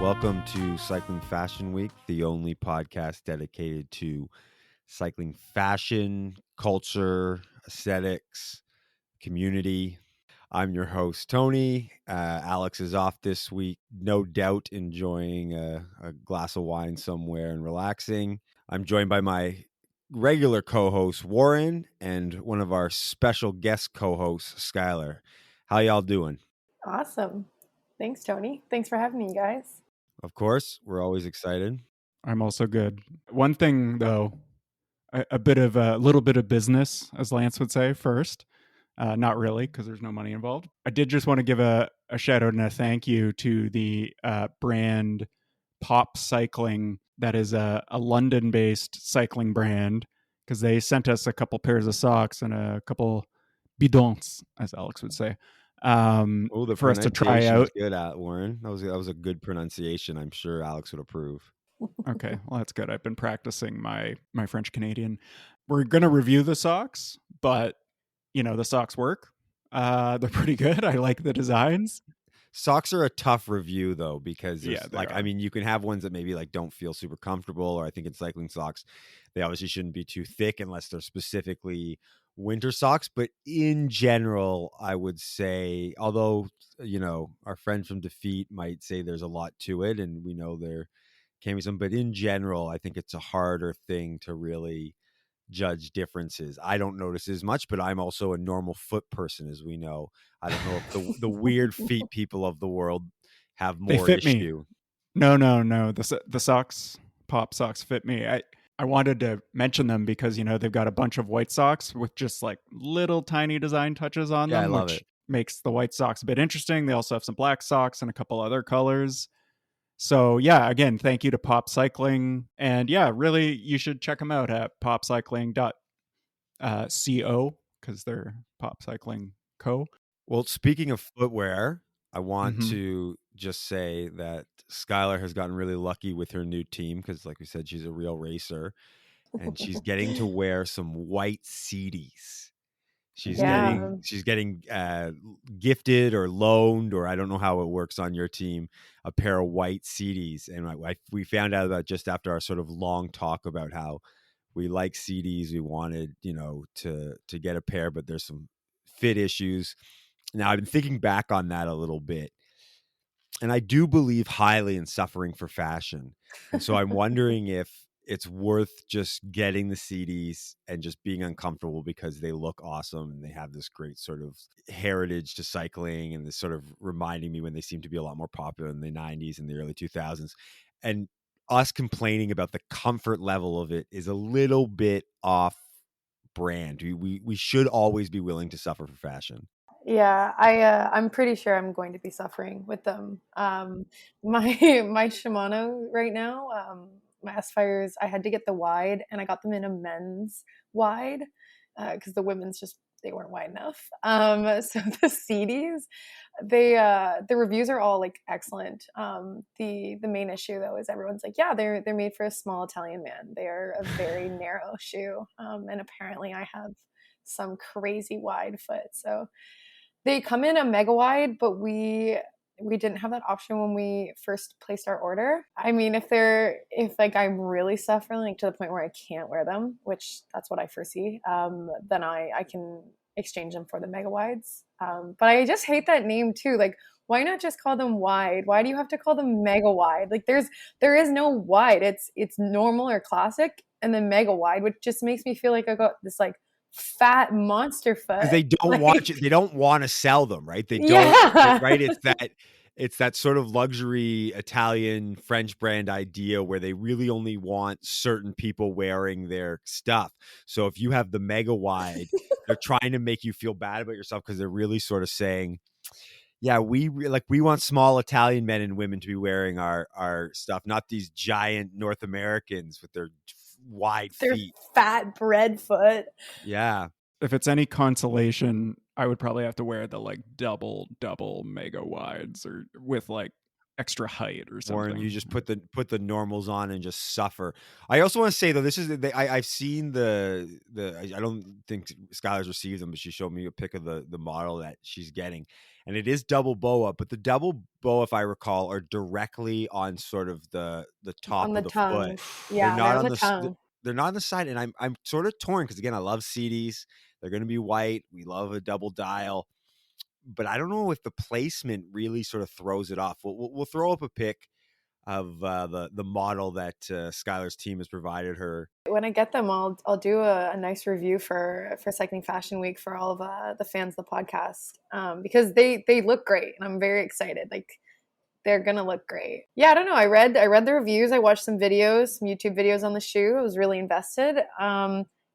Welcome to Cycling Fashion Week, the only podcast dedicated to cycling fashion, culture, aesthetics, community. I'm your host, Tony. Alex is off this week, no doubt enjoying a glass of wine somewhere and relaxing. I'm joined by my regular co-host, Warren, and one of our special guest co-hosts, Skyler. How y'all doing? Awesome. Thanks, Tony. Thanks for having me, guys. Of course, we're always excited. I'm also good. One thing, though, a little bit of business, as Lance would say, first. Not really, because there's no money involved. I did just want to give a shout out and a thank you to the brand Pop Cycling. That is a London-based cycling brand, because they sent us a couple pairs of socks and a couple bidons, as Alex would say, for us to try out. Good at Warren. That was a good pronunciation. I'm sure Alex would approve. Okay, well, that's good. I've been practicing my French Canadian. We're gonna review the socks, but the socks work. They're pretty good. I like the designs. Socks are a tough review though, because I mean, you can have ones that maybe like don't feel super comfortable, or I think in cycling socks, they obviously shouldn't be too thick unless they're specifically winter socks. But in general, I would say, although, our friend from Defeat might say there's a lot to it, and we know there can be some, but in general, I think it's a harder thing to really judge differences. I don't notice as much, but I'm also a normal foot person, as we know. I don't know if the weird feet people of the world have more they fit issue. Me. No. The socks, Pop socks, fit me. I wanted to mention them because they've got a bunch of white socks with just like little tiny design touches on them, which makes the white socks a bit interesting. They also have some black socks and a couple other colors. So yeah, again, thank you to Pop Cycling, and yeah, really, you should check them out at popcycling.co because they're Pop Cycling Co. Well, speaking of footwear, I want to just say that Skyler has gotten really lucky with her new team because, like we said, she's a real racer, and she's getting to wear some white Sidis. She's getting gifted or loaned, or I don't know how it works on your team, a pair of white Sidis. And we found out about just after our sort of long talk about how we like Sidis. We wanted, to get a pair, but there's some fit issues. Now, I've been thinking back on that a little bit, and I do believe highly in suffering for fashion. And so I'm wondering if it's worth just getting the Sidis and just being uncomfortable because they look awesome and they have this great sort of heritage to cycling, and this sort of reminding me when they seem to be a lot more popular in the 90s and the early 2000s. And us complaining about the comfort level of it is a little bit off brand. We should always be willing to suffer for fashion. Yeah, I'm pretty sure I'm going to be suffering with them. My Shimano right now, my S-Fires, I had to get the wide, and I got them in a men's wide because the women's they weren't wide enough. So the Sidis, the reviews are all like excellent. The main issue though is everyone's like, yeah, they're made for a small Italian man. They are a very narrow shoe, and apparently I have some crazy wide foot. So they come in a mega wide, but we didn't have that option when we first placed our order. I mean, if I'm really suffering like to the point where I can't wear them, which that's what I foresee, then I can exchange them for the mega wides. But I just hate that name too. Like, why not just call them wide? Why do you have to call them mega wide? Like there is no wide. It's normal or classic, and then mega wide, which just makes me feel like I got this like fat monster foot. Because they don't want to sell them, right? They don't, right? It's that sort of luxury Italian French brand idea where they really only want certain people wearing their stuff. So if you have the mega wide, they're trying to make you feel bad about yourself because they're really sort of saying, yeah, we want small Italian men and women to be wearing our stuff, not these giant North Americans with their wide feet, fat bread foot. Yeah. If it's any consolation, I would probably have to wear the like double mega wides, or with like extra height or something. Or you just put the normals on and just suffer. I also want to say though, this is I've seen the I don't think Skyler's received them, but she showed me a pic of the model that she's getting, and it is double boa, but the double boa, if I recall, are directly on sort of the top On of the the foot. tongue. They're Yeah, they're not on on the the tongue. they're not on the side, and I'm sort of torn because again, I love Sidis. They're going to be white. We love a double dial, but I don't know if the placement really sort of throws it off. We'll throw up a pic of the model that Skyler's team has provided her. When I get them, I'll do a nice review for Cycling Fashion Week for all of the fans of the podcast, because they look great and I'm very excited. Like they're gonna look great. Yeah, I don't know. I read the reviews. I watched some videos, some YouTube videos on the shoe. I was really invested.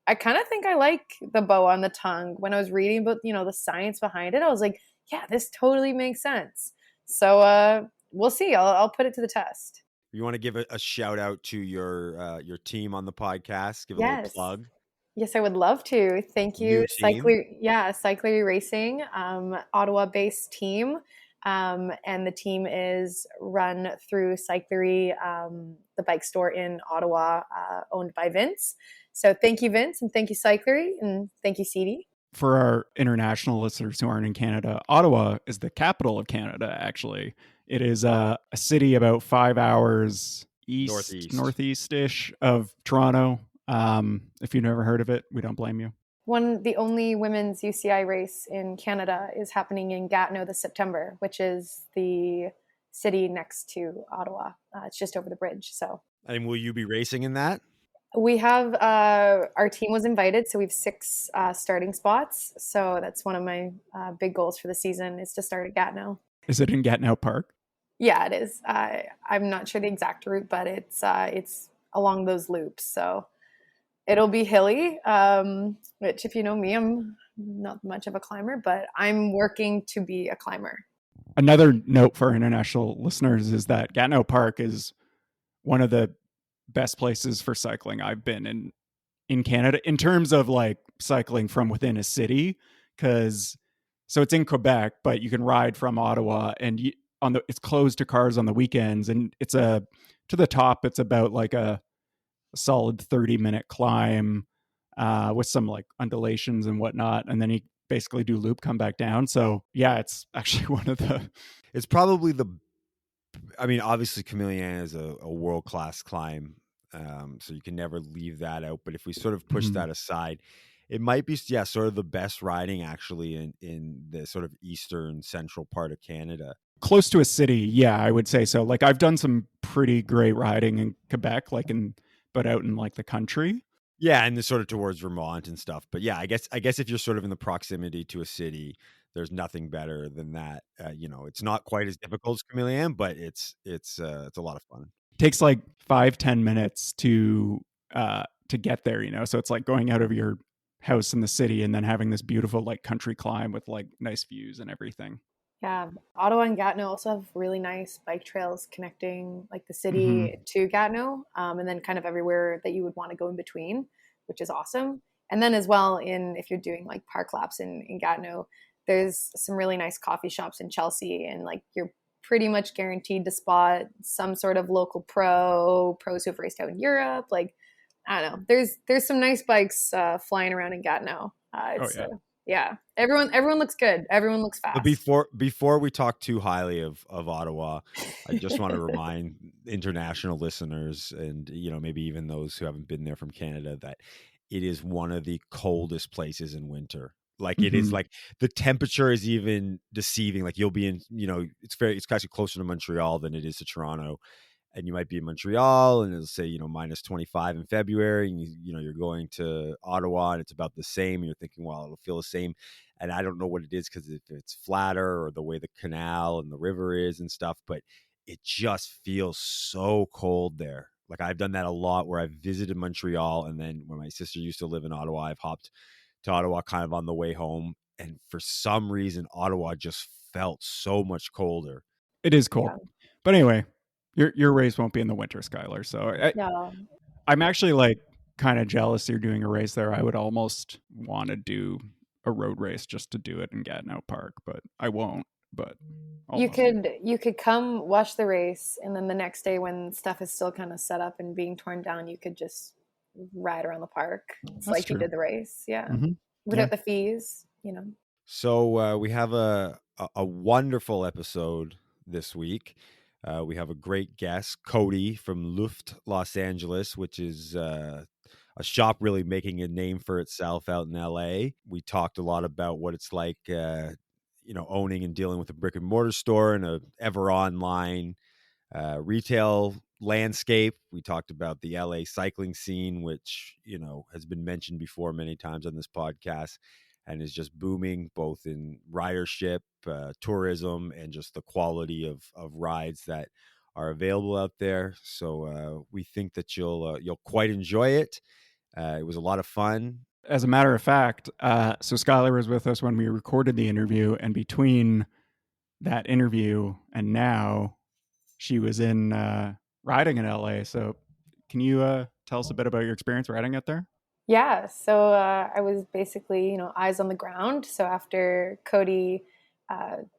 I kind of think I like the boa on the tongue. When I was reading about the science behind it, I was like, yeah, this totally makes sense. So we'll see. I'll put it to the test. You want to give a shout out to your team on the podcast? Give a little Yes. plug. Yes, I would love to. Thank you, New team. Cyclery Racing, Ottawa-based team. And the team is run through Cyclery, the bike store in Ottawa, owned by Vince. So thank you, Vince, and thank you, Cyclery, and thank you, Sidi. For our international listeners who aren't in Canada, Ottawa is the capital of Canada, actually. It is a city about 5 hours northeast-ish of Toronto. If you've never heard of it, we don't blame you. The only women's UCI race in Canada is happening in Gatineau this September, which is the city next to Ottawa. It's just over the bridge. So, and will you be racing in that? We have our team was invited, so we have 6 starting spots. So that's one of my big goals for the season is to start at Gatineau. Is it in Gatineau Park? Yeah, it is. I'm not sure the exact route, but it's along those loops. So it'll be hilly, which if you know me, I'm not much of a climber, but I'm working to be a climber. Another note for international listeners is that Gatineau Park is one of the best places for cycling I've been in Canada in terms of like cycling from within a city, because so it's in Quebec, but you can ride from Ottawa, and it's closed to cars on the weekends, and it's to the top. It's about like a solid 30-minute climb with some like undulations and whatnot, and then you basically do loop, come back down. So yeah, it's actually one of the. It's probably obviously Camillien is a world-class climb, so you can never leave that out. But if we sort of push that aside, it might be sort of the best riding actually in the sort of eastern central part of Canada. Close to a city, yeah, I would say so. Like I've done some pretty great riding in Quebec, but out in like the country. Yeah, and sort of towards Vermont and stuff. But yeah, I guess if you're sort of in the proximity to a city, there's nothing better than that. It's not quite as difficult as Camillien, but it's a lot of fun. It takes like 5-10 minutes to get there, so it's like going out of your house in the city and then having this beautiful like country climb with like nice views and everything. Yeah, Ottawa and Gatineau also have really nice bike trails connecting like the city to Gatineau, and then kind of everywhere that you would want to go in between, which is awesome. And then as well, if you're doing like park laps in Gatineau, there's some really nice coffee shops in Chelsea, and like you're pretty much guaranteed to spot some sort of local pros who've raced out in Europe. Like I don't know, there's some nice bikes flying around in Gatineau. Yeah, everyone looks good. Everyone looks fast. But before we talk too highly of Ottawa, I just want to remind international listeners and maybe even those who haven't been there from Canada that it is one of the coldest places in winter. Like it is like the temperature is even deceiving. Like you'll be in, it's actually closer to Montreal than it is to Toronto. And you might be in Montreal and it'll say, minus 25 in February, and you're going to Ottawa and it's about the same. And you're thinking, well, it'll feel the same. And I don't know what it is, because if it's flatter or the way the canal and the river is and stuff, but it just feels so cold there. Like I've done that a lot where I've visited Montreal, and then when my sister used to live in Ottawa, I've hopped to Ottawa kind of on the way home. And for some reason, Ottawa just felt so much colder. It is cold. Yeah. But anyway, your race won't be in the winter, Skyler. So I'm actually like kind of jealous you're doing a race there. I would almost want to do a road race just to do it in Gatineau Park, but I won't. but You almost. you could come watch the race, and then the next day when stuff is still kind of set up and being torn down, you could just ride around the park. It's That's like you true. did the race, yeah, Yeah. without the fees, you know. So we have a wonderful episode this week. We have a great guest, Cody from Luft Los Angeles, which is a shop really making a name for itself out in LA. We talked a lot about what it's like, owning and dealing with a brick and mortar store and a ever online retail landscape. We talked about the LA cycling scene, which, has been mentioned before many times on this podcast and is just booming both in ridership, tourism, and just the quality of rides that are available out there. So we think that you'll quite enjoy it. It was a lot of fun. As a matter of fact, so Skyler was with us when we recorded the interview, and between that interview and now, she was in riding in LA. So can you tell us a bit about your experience riding out there? Yeah, so I was basically, eyes on the ground. So after Cody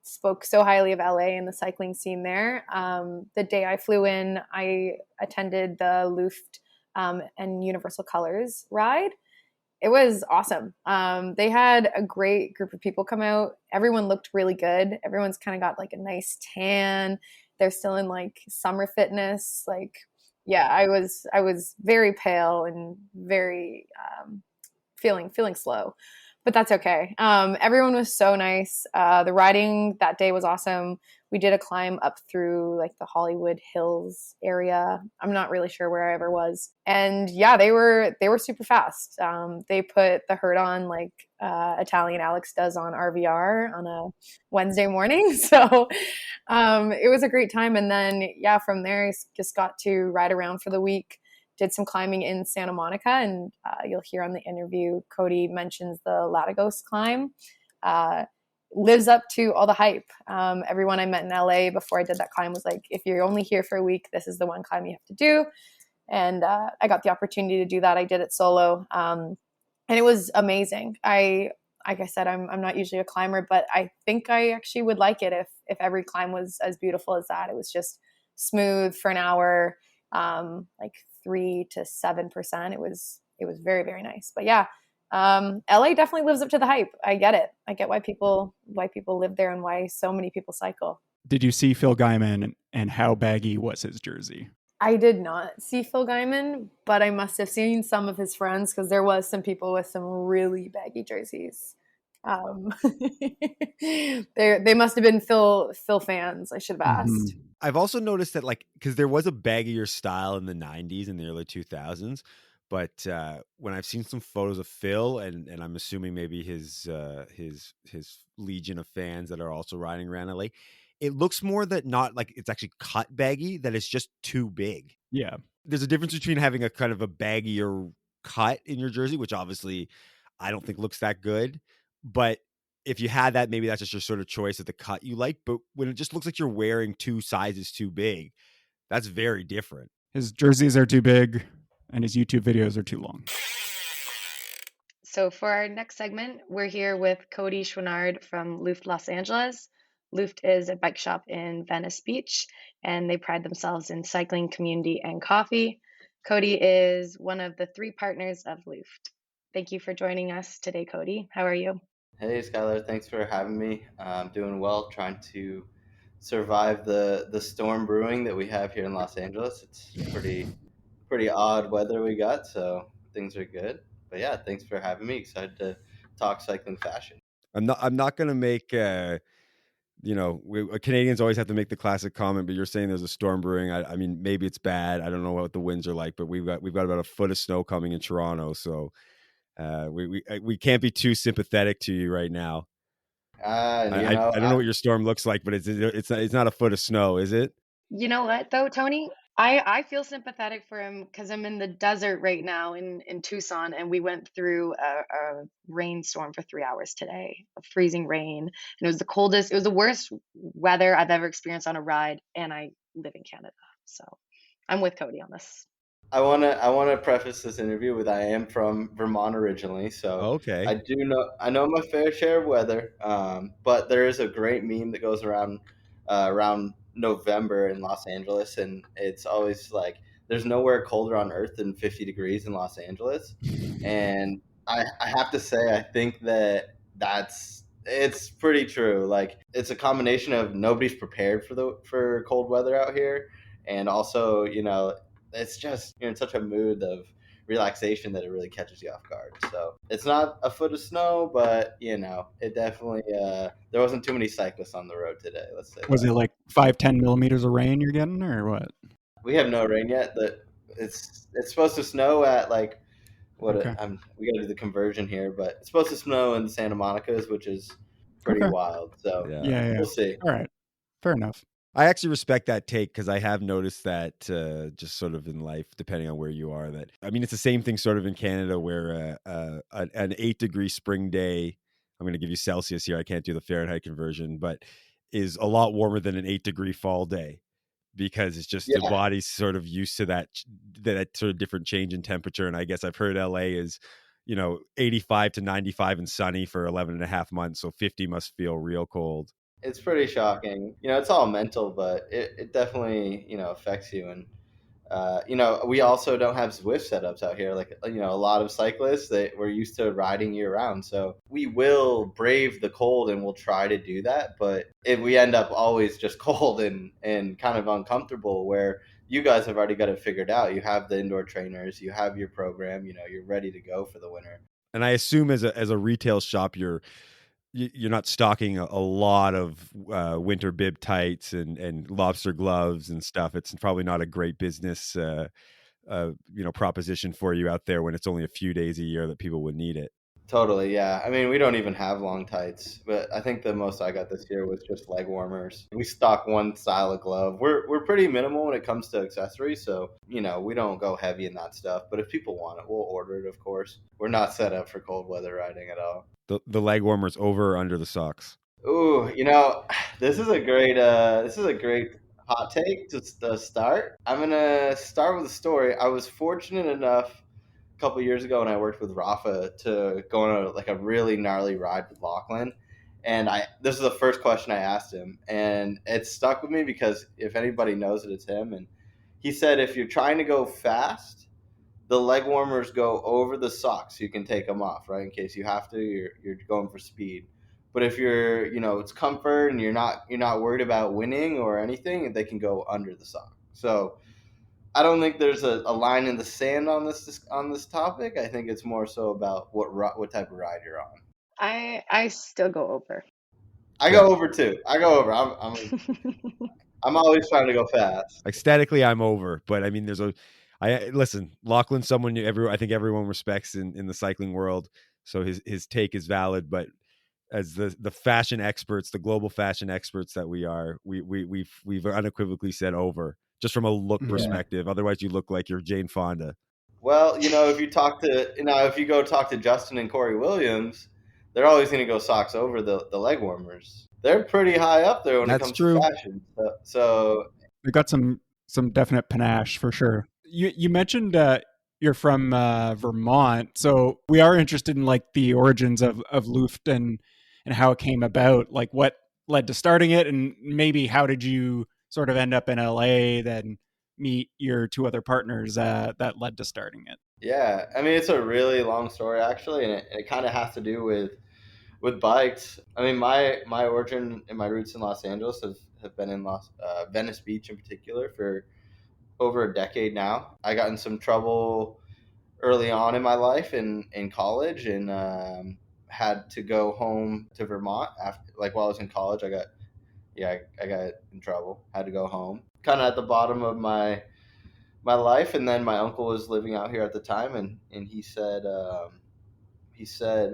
spoke so highly of LA and the cycling scene there, the day I flew in, I attended the Luft and Universal Colors ride. It was awesome. They had a great group of people come out. Everyone looked really good. Everyone's kind of got like a nice tan. They're still in like summer fitness. Like, yeah, I was very pale and very feeling slow, but that's okay. Everyone was so nice. The riding that day was awesome. We did a climb up through like the Hollywood Hills area. I'm not really sure where I ever was, and yeah, they were super fast. They put the herd on like Italian Alex does on RVR on a Wednesday morning. So it was a great time. And then yeah, from there I just got to ride around for the week, did some climbing in Santa Monica, and you'll hear on the interview, Cody mentions the LADoes climb. Lives up to all the hype. Everyone I met in LA before I did that climb was like, if you're only here for a week, this is the one climb you have to do. And I got the opportunity to do that. I did it solo, and it was amazing. Like I said, I'm not usually a climber, but I think I actually would like it if every climb was as beautiful as that. It was just smooth for an hour, like 3 to 7%. It was very, very nice. But yeah, LA definitely lives up to the hype. I get it. I get why people live there and why so many people cycle. Did you see Phil Guyman, and how baggy was his jersey? I did not see Phil Guyman, but I must have seen some of his friends because there was some people with some really baggy jerseys. Um, they must have been Phil fans. I should have asked. I've also noticed that, like, because there was a baggier style in the 90s and the early 2000s, but when I've seen some photos of Phil, and I'm assuming maybe his legion of fans that are also riding around LA, it looks more that not like it's actually cut baggy, that it's just too big. Yeah. There's a difference between having a kind of a baggier cut in your jersey, which obviously I don't think looks that good, but if you had that, maybe that's just your sort of choice of the cut you like. But when it just looks like you're wearing two sizes too big, that's very different. His jerseys are too big and his YouTube videos are too long. So for our next segment, we're here with Cody Schwannard from Luft Los Angeles. Luft is a bike shop in Venice Beach, and they pride themselves in cycling, community, and coffee. Cody is one of the 3 partners of Luft. Thank you for joining us today, Cody. How are you? Hey, Skyler. Thanks for having me. I'm doing well, trying to survive the storm brewing that we have here in Los Angeles. It's pretty odd weather we got, so things are good. But yeah, thanks for having me. Excited to talk cycling fashion. I'm not going to make Canadians always have to make the classic comment, but you're saying there's a storm brewing. I mean, maybe it's bad. I don't know what the winds are like, but we've got about a foot of snow coming in Toronto, so we can't be too sympathetic to you right now. I don't know what your storm looks like, but it's not a foot of snow, is it? You know what, though, Tony? I feel sympathetic for him because I'm in the desert right now in Tucson, and we went through a rainstorm for 3 hours today, a freezing rain. And it was it was the worst weather I've ever experienced on a ride, and I live in Canada. So I'm with Cody on this. I wanna preface this interview with I am from Vermont originally, so Okay. I know my fair share of weather. But there is a great meme that goes around November in Los Angeles, and it's always like there's nowhere colder on Earth than 50 degrees in Los Angeles, and I have to say I think it's pretty true. Like it's a combination of nobody's prepared for cold weather out here, and also it's just you're in such a mood of relaxation that it really catches you off guard. So it's not a foot of snow, but it definitely there wasn't too many cyclists on the road today. Let's say Was that. it like 5-10 millimeters of rain you're getting, or what? We have no rain yet. It's supposed to snow at like Okay. we got to do the conversion here, but it's supposed to snow in the Santa Monica's, which is pretty Okay. wild. So Yeah. Yeah. we'll see. All right. Fair enough. I actually respect that take because I have noticed that just sort of in life, depending on where you are. That I mean, it's the same thing sort of in Canada where an 8-degree spring day, I'm going to give you Celsius here. I can't do the Fahrenheit conversion, but is a lot warmer than an 8-degree fall day because it's just the Yeah, body's sort of used to that sort of different change in temperature. And I guess I've heard LA is 85 to 95 and sunny for 11 and a half months. So 50 must feel real cold. it's pretty shocking. It's all mental, but it definitely affects you. And we also don't have Zwift setups out here. Like, a lot of cyclists that we're used to riding year round. So we will brave the cold and we'll try to do that. But if we end up always just cold and kind of uncomfortable, where you guys have already got it figured out. You have the indoor trainers, you have your program, you're ready to go for the winter. And I assume as a retail shop, you're not stocking a lot of winter bib tights and lobster gloves and stuff. It's probably not a great business proposition for you out there when it's only a few days a year that people would need it. Totally, yeah. I mean, we don't even have long tights, but I think the most I got this year was just leg warmers. We stock one style of glove. We're pretty minimal when it comes to accessories, so we don't go heavy in that stuff. But if people want it, we'll order it, of course. We're not set up for cold weather riding at all. The leg warmers over or under the socks? Ooh, this is a great hot take to start. I'm gonna start with a story. I was fortunate enough a couple years ago when I worked with Rafa to go on a really gnarly ride with Lachlan. And this is the first question I asked him, and it stuck with me because if anybody knows it, it's him. And he said, if you're trying to go fast, the leg warmers go over the socks. You can take them off, right? In case you have to, you're going for speed. But if you're, it's comfort and you're not worried about winning or anything, they can go under the sock. So I don't think there's a line in the sand on this topic. I think it's more so about what type of ride you're on. I still go over. I go over too. I go over. I'm always trying to go fast. Aesthetically, I'm over, but I mean, listen, Lachlan's someone I think everyone respects in the cycling world, so his take is valid. But as the fashion experts, the global fashion experts that we are, we've unequivocally said over, just from a look perspective. Otherwise, you look like you're Jane Fonda. Well, if you go talk to Justin and Corey Williams, they're always going to go socks over the leg warmers. They're pretty high up there when it comes to fashion. So we got some definite panache for sure. You mentioned you're from Vermont, so we are interested in like the origins of Luft and how it came about, like what led to starting it, and maybe how did you sort of end up in LA, then meet your two other partners that led to starting it. Yeah, I mean it's a really long story actually, and it kind of has to do with bikes. I mean my origin and my roots in Los Angeles have been in Venice Beach in particular for over a decade now. I got in some trouble early on in my life in college, and had to go home to Vermont after, like while I was in college. I got in trouble. Had to go home, kind of at the bottom of my life. And then my uncle was living out here at the time, and he said,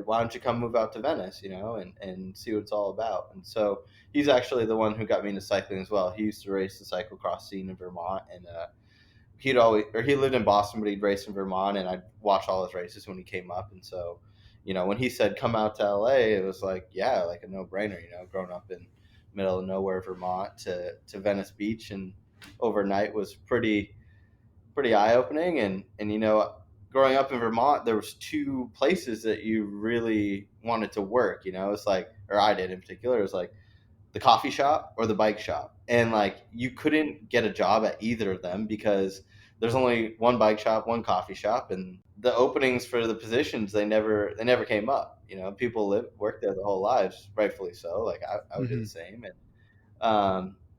why don't you come move out to Venice, and see what it's all about. And so he's actually the one who got me into cycling as well. He used to race the cyclocross scene in Vermont, and he lived in Boston, but he'd race in Vermont, and I'd watch all his races when he came up. And so, when he said come out to LA, it was like, yeah, like a no brainer, growing up in middle of nowhere Vermont to Venice Beach and overnight was pretty pretty eye-opening. And you know, growing up in Vermont, there was two places that you really wanted to work. You know, it's like, or I did in particular, it was like the coffee shop or the bike shop. And like you couldn't get a job at either of them because there's only one bike shop, one coffee shop, and the openings for the positions they never came up. You know, people work there their whole lives, rightfully so. Like I would do the same.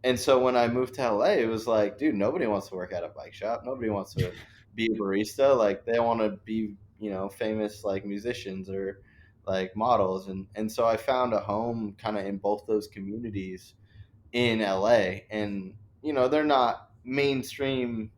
And so when I moved to LA, it was like, dude, nobody wants to work at a bike shop. Nobody wants to be a barista. Like they want to be, you know, famous like musicians or like models. And so I found a home kind of in both those communities in LA. And, you know, they're not mainstream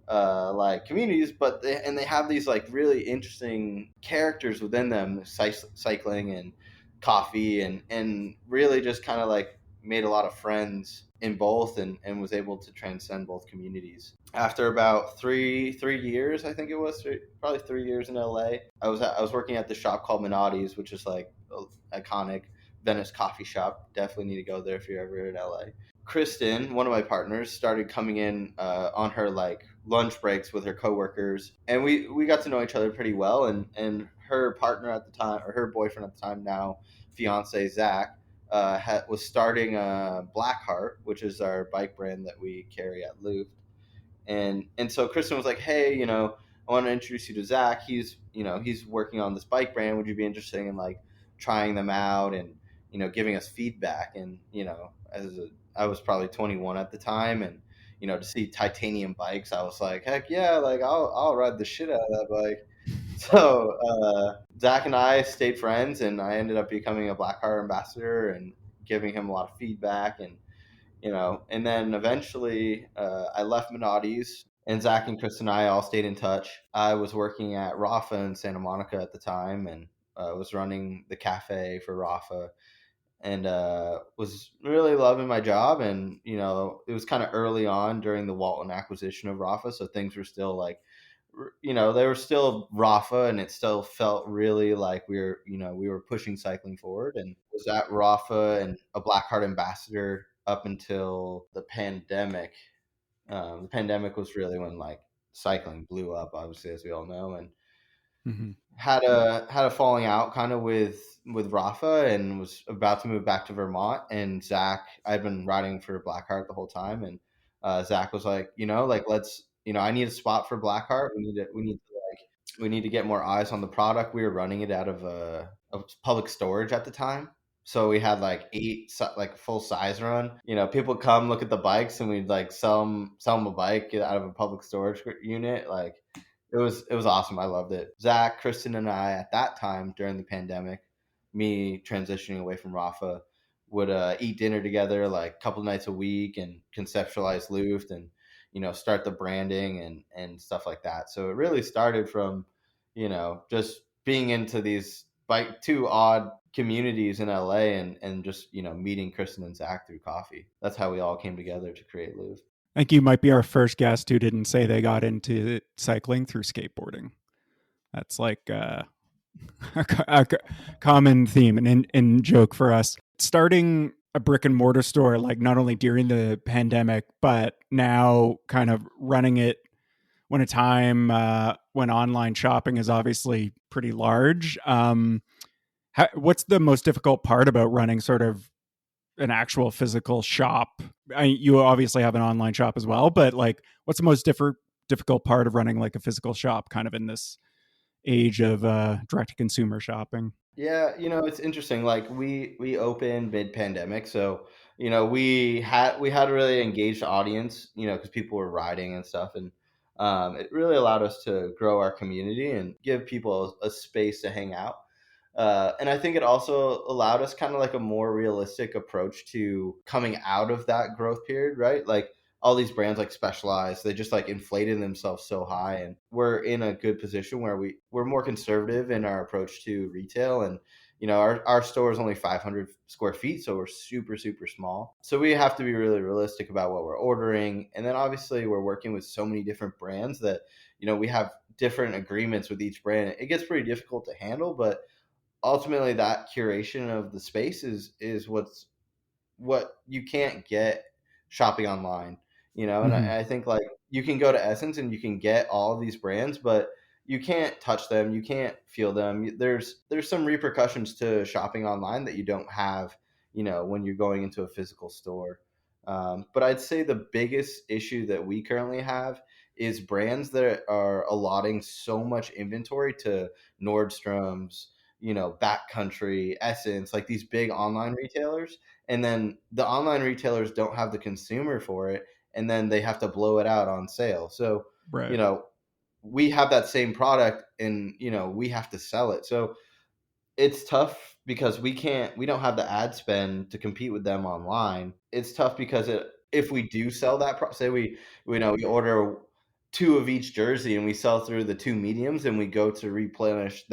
like communities, but they have these like really interesting characters within them, cycling and coffee, and really just kind of like made a lot of friends in both, and was able to transcend both communities. After about three years, I think it was probably 3 years in LA, I was working at the shop called Minotti's, which is like an iconic Venice coffee shop. Definitely need to go there if you're ever in LA. Kristen, one of my partners, started coming in on her like lunch breaks with her coworkers, and we got to know each other pretty well. And her partner at the time, or her boyfriend at the time, now fiance Zach, was starting BlackHeart, which is our bike brand that we carry at Luft. And so Kristen was like, hey, you know, I want to introduce you to Zach. He's working on this bike brand. Would you be interested in like trying them out and, you know, giving us feedback? And, you know, I was probably 21 at the time, and, you know, to see titanium bikes, I was like, heck yeah, like I'll ride the shit out of that bike. So Zach and I stayed friends, and I ended up becoming a BlackHeart ambassador and giving him a lot of feedback. And, you know, and then eventually I left Minotti's, and Zach and Chris and I all stayed in touch. I was working at Rafa in Santa Monica at the time, and was running the cafe for Rafa, and was really loving my job. And, you know, it was kind of early on during the Walton acquisition of Rafa, so things were still like, you know, they were still Rafa, and it still felt really like we were pushing cycling forward. And was at Rafa and a BlackHeart ambassador up until the pandemic. The pandemic was really when like cycling blew up, obviously, as we all know. And had a falling out kind of with Rafa, and was about to move back to Vermont. And Zach, I'd been riding for Blackheart the whole time, and Zach was like, you know, like let's, you know, I need a spot for Blackheart. We need to get more eyes on the product. We were running it out of public storage at the time. So we had like like full size run. You know, people come look at the bikes, and we'd like sell them a bike out of a public storage unit. Like it was awesome. I loved it. Zach, Kristen, and I at that time during the pandemic, me transitioning away from Rafa, would eat dinner together like a couple nights a week and conceptualize Luft, and, you know, start the branding and stuff like that. So it really started from, you know, just being into these two odd communities in LA, and just, you know, meeting Kristen and Zach through coffee. That's how we all came together to create Luft. I think you might be our first guest who didn't say they got into cycling through skateboarding. That's like a common theme and in joke for us. Starting a brick and mortar store, like not only during the pandemic, but now kind of running it when a time when online shopping is obviously pretty large. What's the most difficult part about running sort of an actual physical shop? You obviously have an online shop as well, but like, what's the most difficult part of running like a physical shop kind of in this age of direct-to-consumer shopping? Yeah, you know, it's interesting. Like we opened mid-pandemic, so, you know, we had a really engaged audience, you know, because people were riding and stuff. And it really allowed us to grow our community and give people a space to hang out. And I think it also allowed us kind of like a more realistic approach to coming out of that growth period, right? Like all these brands like Specialized, they just like inflated themselves so high, and we're in a good position where we're more conservative in our approach to retail. And, you know, our store is only 500 square feet, so we're super, super small. So we have to be really realistic about what we're ordering. And then obviously we're working with so many different brands that, you know, we have different agreements with each brand. It gets pretty difficult to handle, but ultimately that curation of the space is what you can't get shopping online, you know. And I think like you can go to Essence and you can get all these brands, but you can't touch them, you can't feel them. There's some repercussions to shopping online that you don't have, when you're going into a physical store. But I'd say the biggest issue that we currently have is brands that are allotting so much inventory to Nordstrom's, Backcountry, Essence, like these big online retailers. And then the online retailers don't have the consumer for it. And then they have to blow it out on sale. So, Right. we have that same product and, we have to sell it. So it's tough because we don't have the ad spend to compete with them online. It's tough because if we do sell that, say we order 2 of each jersey and we sell through the 2 mediums and we go to replenish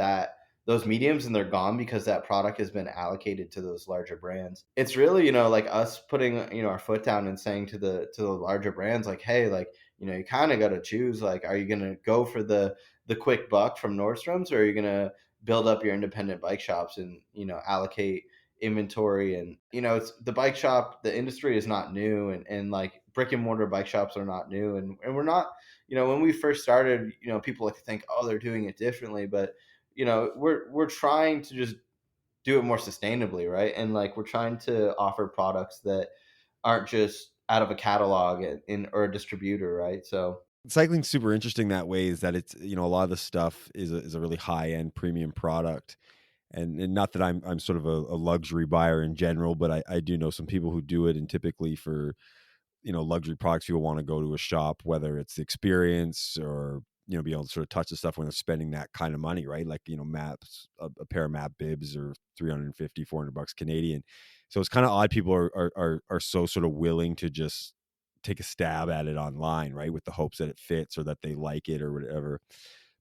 those mediums and they're gone because that product has been allocated to those larger brands. It's really, like us putting, our foot down and saying to the larger brands, like, hey, like, you kind of got to choose, like, are you going to go for the quick buck from Nordstrom's, or are you going to build up your independent bike shops and, allocate inventory? And, it's the bike shop, the industry is not new, and like brick and mortar bike shops are not new. And we're not, when we first started, people like to think, oh, they're doing it differently, but, we're trying to just do it more sustainably. Right. And like, we're trying to offer products that aren't just out of a catalog or a distributor. Right. So Cycling's super interesting that way, is that it's, a lot of the stuff is a really high end premium product. And not that I'm sort of a luxury buyer in general, but I do know some people who do it. And typically for, luxury products, people want to go to a shop, whether it's the experience or, be able to sort of touch the stuff when they're spending that kind of money, right? Like, maps, a pair of map bibs are 350, $400 Canadian. So it's kind of odd people are so sort of willing to just take a stab at it online, right? With the hopes that it fits or that they like it or whatever.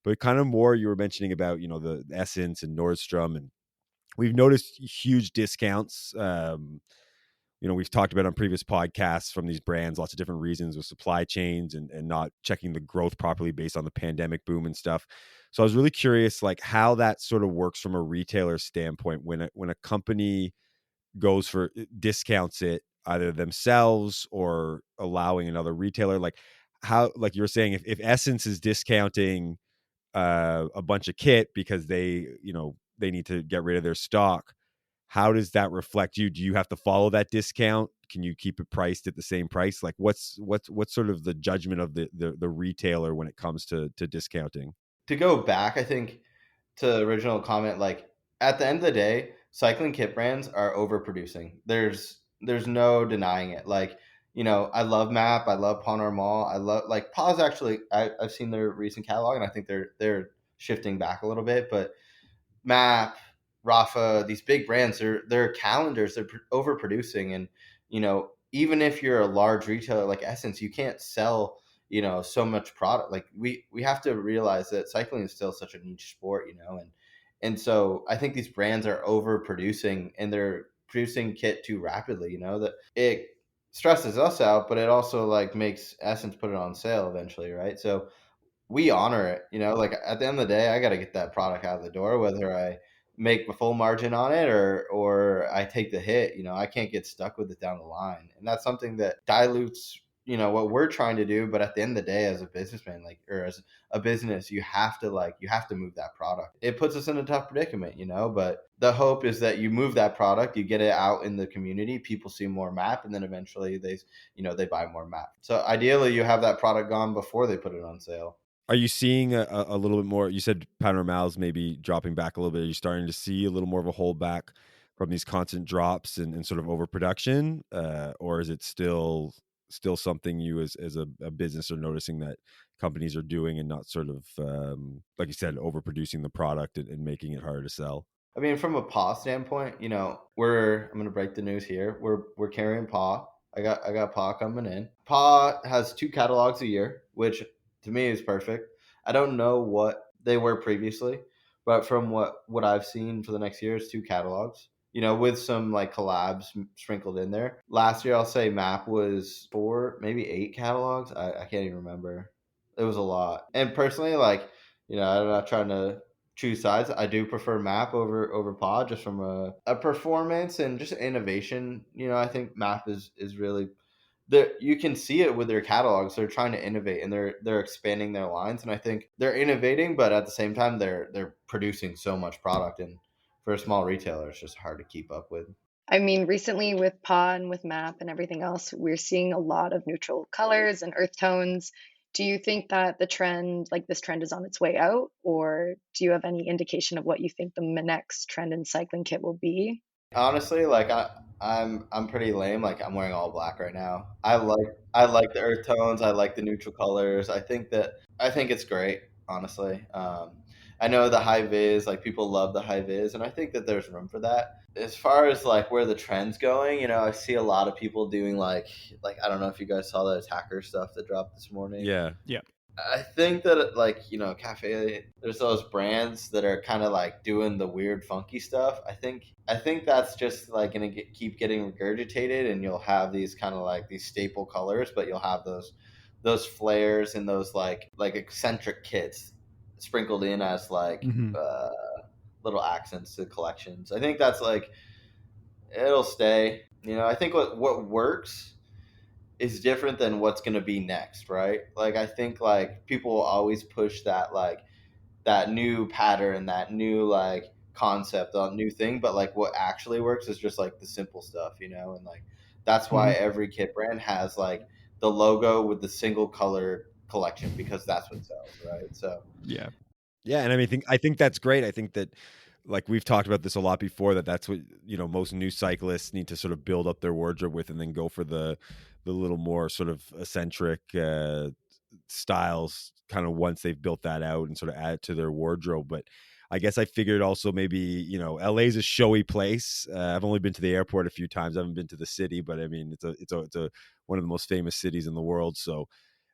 But kind of more, you were mentioning about, the Essence and Nordstrom, and we've noticed huge discounts. We've talked about on previous podcasts from these brands, lots of different reasons with supply chains and not checking the growth properly based on the pandemic boom and stuff. So I was really curious, like, how that sort of works from a retailer standpoint when a company goes for discounts it either themselves or allowing another retailer. Like, how, like you were saying, if Essence is discounting a bunch of kit because they need to get rid of their stock, how does that reflect you? Do you have to follow that discount? Can you keep it priced at the same price? Like, what's sort of the judgment of the retailer when it comes to discounting? to go back, I think, to the original comment, like, at the end of the day, cycling kit brands are overproducing. There's no denying it. Like, I love Map, I love Paw Normal, I love, like, Paw's actually, I've seen their recent catalog and I think they're shifting back a little bit, but Map, Rafa, these big brands, their calendars, they're overproducing. And, even if you're a large retailer like Essence, you can't sell, so much product. Like, we have to realize that cycling is still such a niche sport, and so I think these brands are overproducing and they're producing kit too rapidly, that it stresses us out, but it also, like, makes Essence put it on sale eventually, right? So we honor it, like, at the end of the day, I got to get that product out of the door, whether I make a full margin on it or I take the hit. I can't get stuck with it down the line. And that's something that dilutes, what we're trying to do. But at the end of the day, as a businessman, like, or as a business, you have to move that product. It puts us in a tough predicament, but the hope is that you move that product, you get it out in the community, people see more Map, and then eventually they buy more Map. So ideally you have that product gone before they put it on sale. Are you seeing a little bit more? You said Powder Miles maybe dropping back a little bit. Are you starting to see a little more of a holdback from these constant drops and sort of overproduction, or is it still something you as a business are noticing that companies are doing and not sort of like you said, overproducing the product and making it harder to sell? I mean, from a paw standpoint, I'm gonna break the news here. We're carrying paw. I got paw coming in. Paw has 2 catalogs a year, which to me is perfect. I don't know what they were previously, but from what I've seen for the next year is 2 catalogs. With some, like, collabs sprinkled in there. Last year, I'll say Map was 4, maybe 8 catalogs. I can't even remember. It was a lot. And personally, like, I'm not trying to choose sides. I do prefer Map over Pod, just from a performance and just innovation. I think Map is really you can see it with their catalogs. They're trying to innovate, and they're expanding their lines. And I think they're innovating, but at the same time, they're producing so much product, and for a small retailer, it's just hard to keep up with. I mean, recently with PA and with MAP and everything else, we're seeing a lot of neutral colors and earth tones. Do you think that the trend, like this trend, is on its way out, or do you have any indication of what you think the next trend in cycling kit will be? Honestly, like I'm pretty lame. Like I'm wearing all black right now. I like the earth tones. I like the neutral colors. I think it's great. Honestly, I know the high vis. Like people love the high vis, and I think that there's room for that. As far as like where the trend's going, I see a lot of people doing like I don't know if you guys saw the attacker stuff that dropped this morning. Yeah. I think that cafe. There's those brands that are kind of like doing the weird, funky stuff. I think that's just like gonna keep getting regurgitated, and you'll have these kind of like these staple colors, but you'll have those flares and those like eccentric kits sprinkled in as like little accents to collections. I think that's like it'll stay. I think what works is different than what's going to be next, right? Like I think like people will always push that like that new pattern, that new like concept, that new thing, but like what actually works is just like the simple stuff, and like that's why every kit brand has like the logo with the single color collection, because that's what sells, right? So yeah, and I think that's great. I think that, like we've talked about this a lot before, that's what most new cyclists need to sort of build up their wardrobe with, and then go for the little more sort of eccentric styles kind of once they've built that out, and sort of add it to their wardrobe. But I guess I figured also maybe LA's a showy place. I've only been to the airport a few times. I haven't been to the city, but I mean it's a one of the most famous cities in the world. So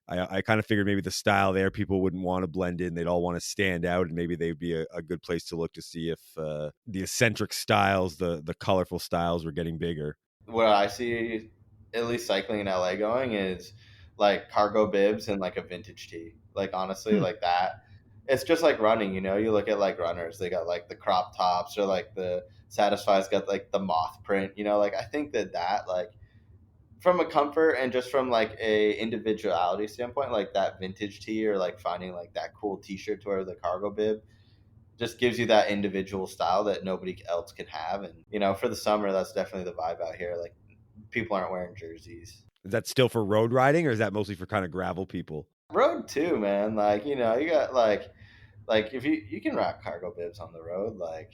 I kind of figured maybe the style there, people wouldn't want to blend in. They'd all want to stand out, and maybe they'd be a good place to look to see if the eccentric styles, the colorful styles were getting bigger. What I see, at least cycling in LA going, is like cargo bibs and like a vintage tee. Like honestly, like that. It's just like running, you look at like runners, they got like the crop tops, or like the Satisfy's got like the moth print, like I think that like from a comfort and just from like a individuality standpoint, like that vintage tee, or like finding like that cool t-shirt to wear with a cargo bib, just gives you that individual style that nobody else can have. And for the summer, that's definitely the vibe out here. Like people aren't wearing jerseys. Is that still for road riding, or is that mostly for kind of gravel people? Road too, man. Like you got like if you can rock cargo bibs on the road, like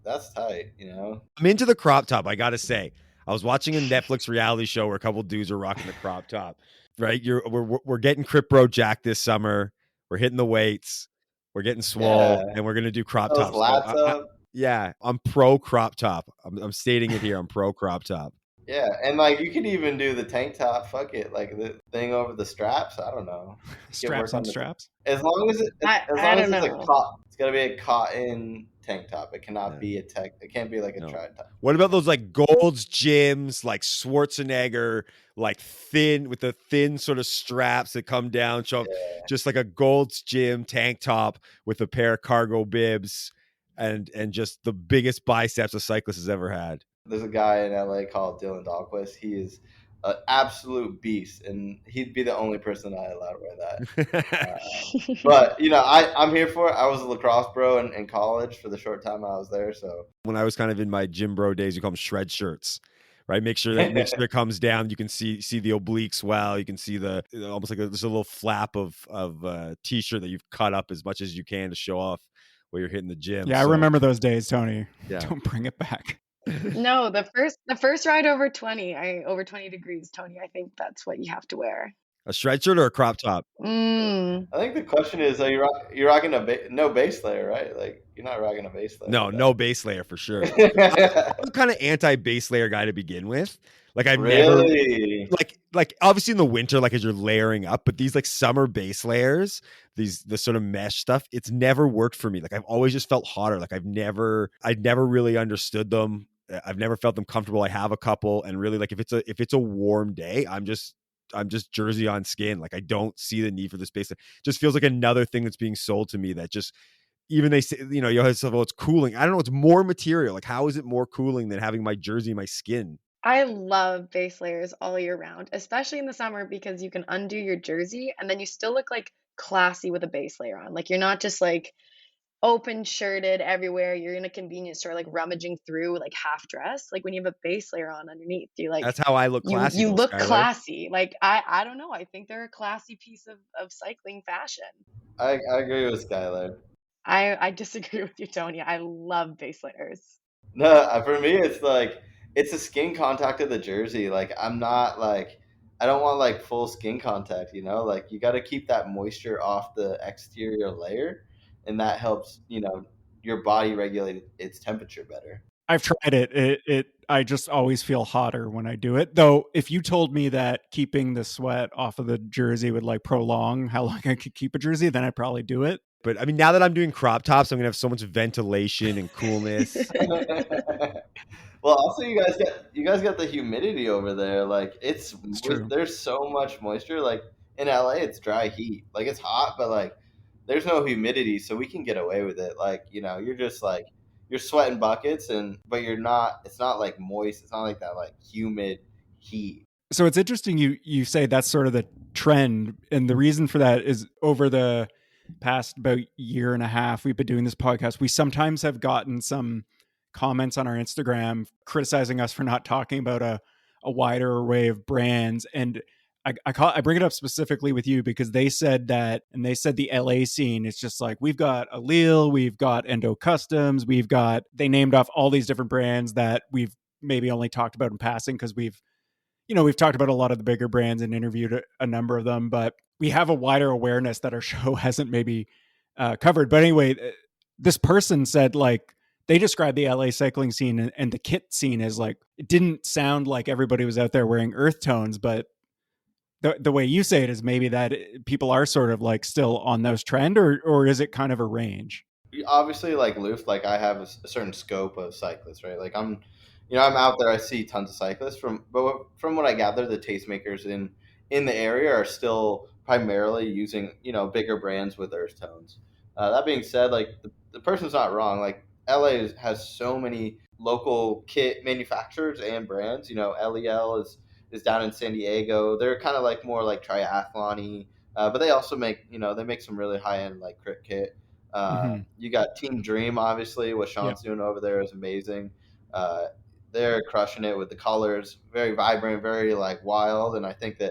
that's tight. I'm into the crop top, I gotta say. I was watching a Netflix reality show where a couple dudes are rocking the crop top. Right, we're getting Crip Bro Jack this summer. We're hitting the weights. We're getting swole, and we're gonna do crop tops. So I'm pro crop top. I'm stating it here. I'm pro crop top. Yeah, and like you could even do the tank top. Fuck it, like the thing over the straps. I don't know. Straps on straps. As long as it's it's gotta be a cotton tank top. It cannot be it can't be like a tri-top. What about those like Gold's Gyms, like Schwarzenegger, like thin with the thin sort of straps that come down, show just like a Gold's Gym tank top with a pair of cargo bibs, and just the biggest biceps a cyclist has ever had. There's a guy in LA called Dylan Dahlquist. He is an absolute beast, and he'd be the only person I allowed to wear that. But I'm here for it. I was a lacrosse bro in college for the short time I was there. So when I was kind of in my gym bro days, you call them shred shirts, right? Make sure it comes down. You can see the obliques well. You can see the almost like there's a little flap of t-shirt that you've cut up as much as you can to show off where you're hitting the gym. Yeah, I remember those days, Tony. Yeah. Don't bring it back. No, the first ride over 20 degrees, Tony. I think that's what you have to wear. A shred shirt or a crop top? I think the question is, are you're rocking no base layer, right? Like you're not rocking a base layer. No base layer for sure. I'm kind of anti-base layer guy to begin with. Like I've never like obviously in the winter, like as you're layering up, but these like summer base layers, the sort of mesh stuff, it's never worked for me. Like I've always just felt hotter. Like I'd never really understood them. I've never felt them comfortable. I have a couple, and really like if it's a warm day, I'm just jersey on skin. Like I don't see the need for this base. It just feels like another thing that's being sold to me that just, even they say, you have stuff, it's cooling. I don't know. It's more material. Like how is it more cooling than having my jersey, my skin? I love base layers all year round, especially in the summer because you can undo your jersey and then you still look like classy with a base layer on. Like you're not just like open shirted everywhere. You're in a convenience store like rummaging through like half dressed. Like when you have a base layer on underneath, you like That's how I look classy you though, look Skyler. classy. Like I don't know. I think they're a classy piece of cycling fashion. I agree with Skyler. I disagree with you, Tony. I love base layers. No, for me, it's like it's the skin contact of the jersey. Like I'm not like I don't want like full skin contact. You know, like you got to keep that moisture off the exterior layer, and that helps your body regulate its temperature better. I've tried it. I just always feel hotter when I do it. Though, if you told me that keeping the sweat off of the jersey would like prolong how long I could keep a jersey, then I'd probably do it. But I mean, now that I'm doing crop tops, I'm gonna have so much ventilation and coolness. Well, also you guys got the humidity over there. Like it's true. There's so much moisture. Like in LA, it's dry heat. Like it's hot, but like there's no humidity, so we can get away with it. Like you're just like you're sweating buckets, but you're not. It's not like moist. It's not like that like humid heat. So it's interesting you say that's sort of the trend, and the reason for that is over the past about year and a half we've been doing this podcast, we sometimes have gotten some comments on our Instagram criticizing us for not talking about a wider array of brands. And I bring it up specifically with you because they said that, and they said the LA scene is just like, we've got Allele, we've got Endo Customs, they named off all these different brands that we've maybe only talked about in passing because we've talked about a lot of the bigger brands and interviewed a number of them, but we have a wider awareness that our show hasn't maybe covered. But anyway, this person said like they described the LA cycling scene and the kit scene as like, it didn't sound like everybody was out there wearing earth tones, but the way you say it is maybe that people are sort of like still on those trend, or is it kind of a range? Obviously, like Luft, like I have a certain scope of cyclists, right? Like I'm out there. I see tons of cyclists. But from what I gather, the tastemakers in the area are still primarily using bigger brands with earth tones. That being said, like the person's not wrong. Like LA has so many local kit manufacturers and brands. LEL is down in San Diego. They're kind of like more like triathlon-y, but they also make they make some really high end like crit kit. You got Team Dream, obviously. What Sean's doing over there is amazing. They're crushing it with the colors, very vibrant, very like wild, and I think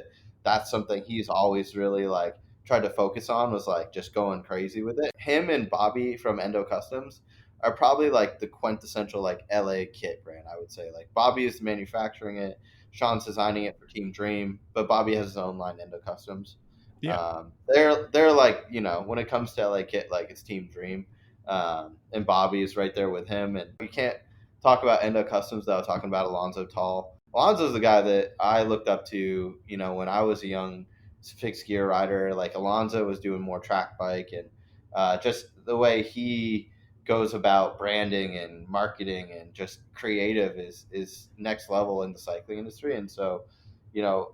that's something he's always really like tried to focus on, was like just going crazy with it. Him and Bobby from Endo Customs are probably like the quintessential like LA kit brand, I would say. Like Bobby is manufacturing it, Sean's designing it for Team Dream, but Bobby has his own line, Endo Customs. Yeah. They're like when it comes to LA kit, like it's Team Dream, and Bobby is right there with him. And we can't talk about Endo Customs without talking about Alonzo Tall. Alonzo's the guy that I looked up to, when I was a young fixed gear rider. Like Alonzo was doing more track bike, and just the way he goes about branding and marketing and just creative is next level in the cycling industry. And so,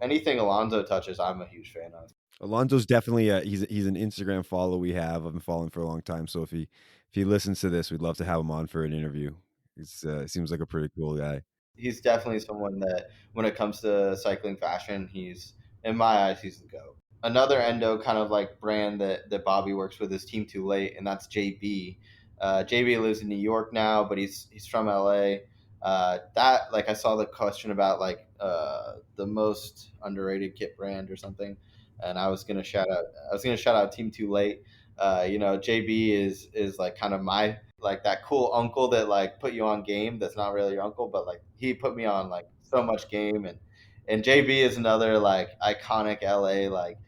anything Alonzo touches, I'm a huge fan of. Alonzo's definitely he's an Instagram follow we have. I've been following for a long time. So if he listens to this, we'd love to have him on for an interview. He seems like a pretty cool guy. He's definitely someone that when it comes to cycling fashion, he's in my eyes, he's the GOAT. Another Endo kind of like brand that Bobby works with is Team Too Late, and that's JB. JB lives in New York now, but he's from LA. That like I saw the question about like the most underrated kit brand or something, and I was gonna shout out Team Too Late. JB is like kind of my like that cool uncle that like put you on game. That's not really your uncle, but like he put me on like so much game. And JB is another like iconic LA like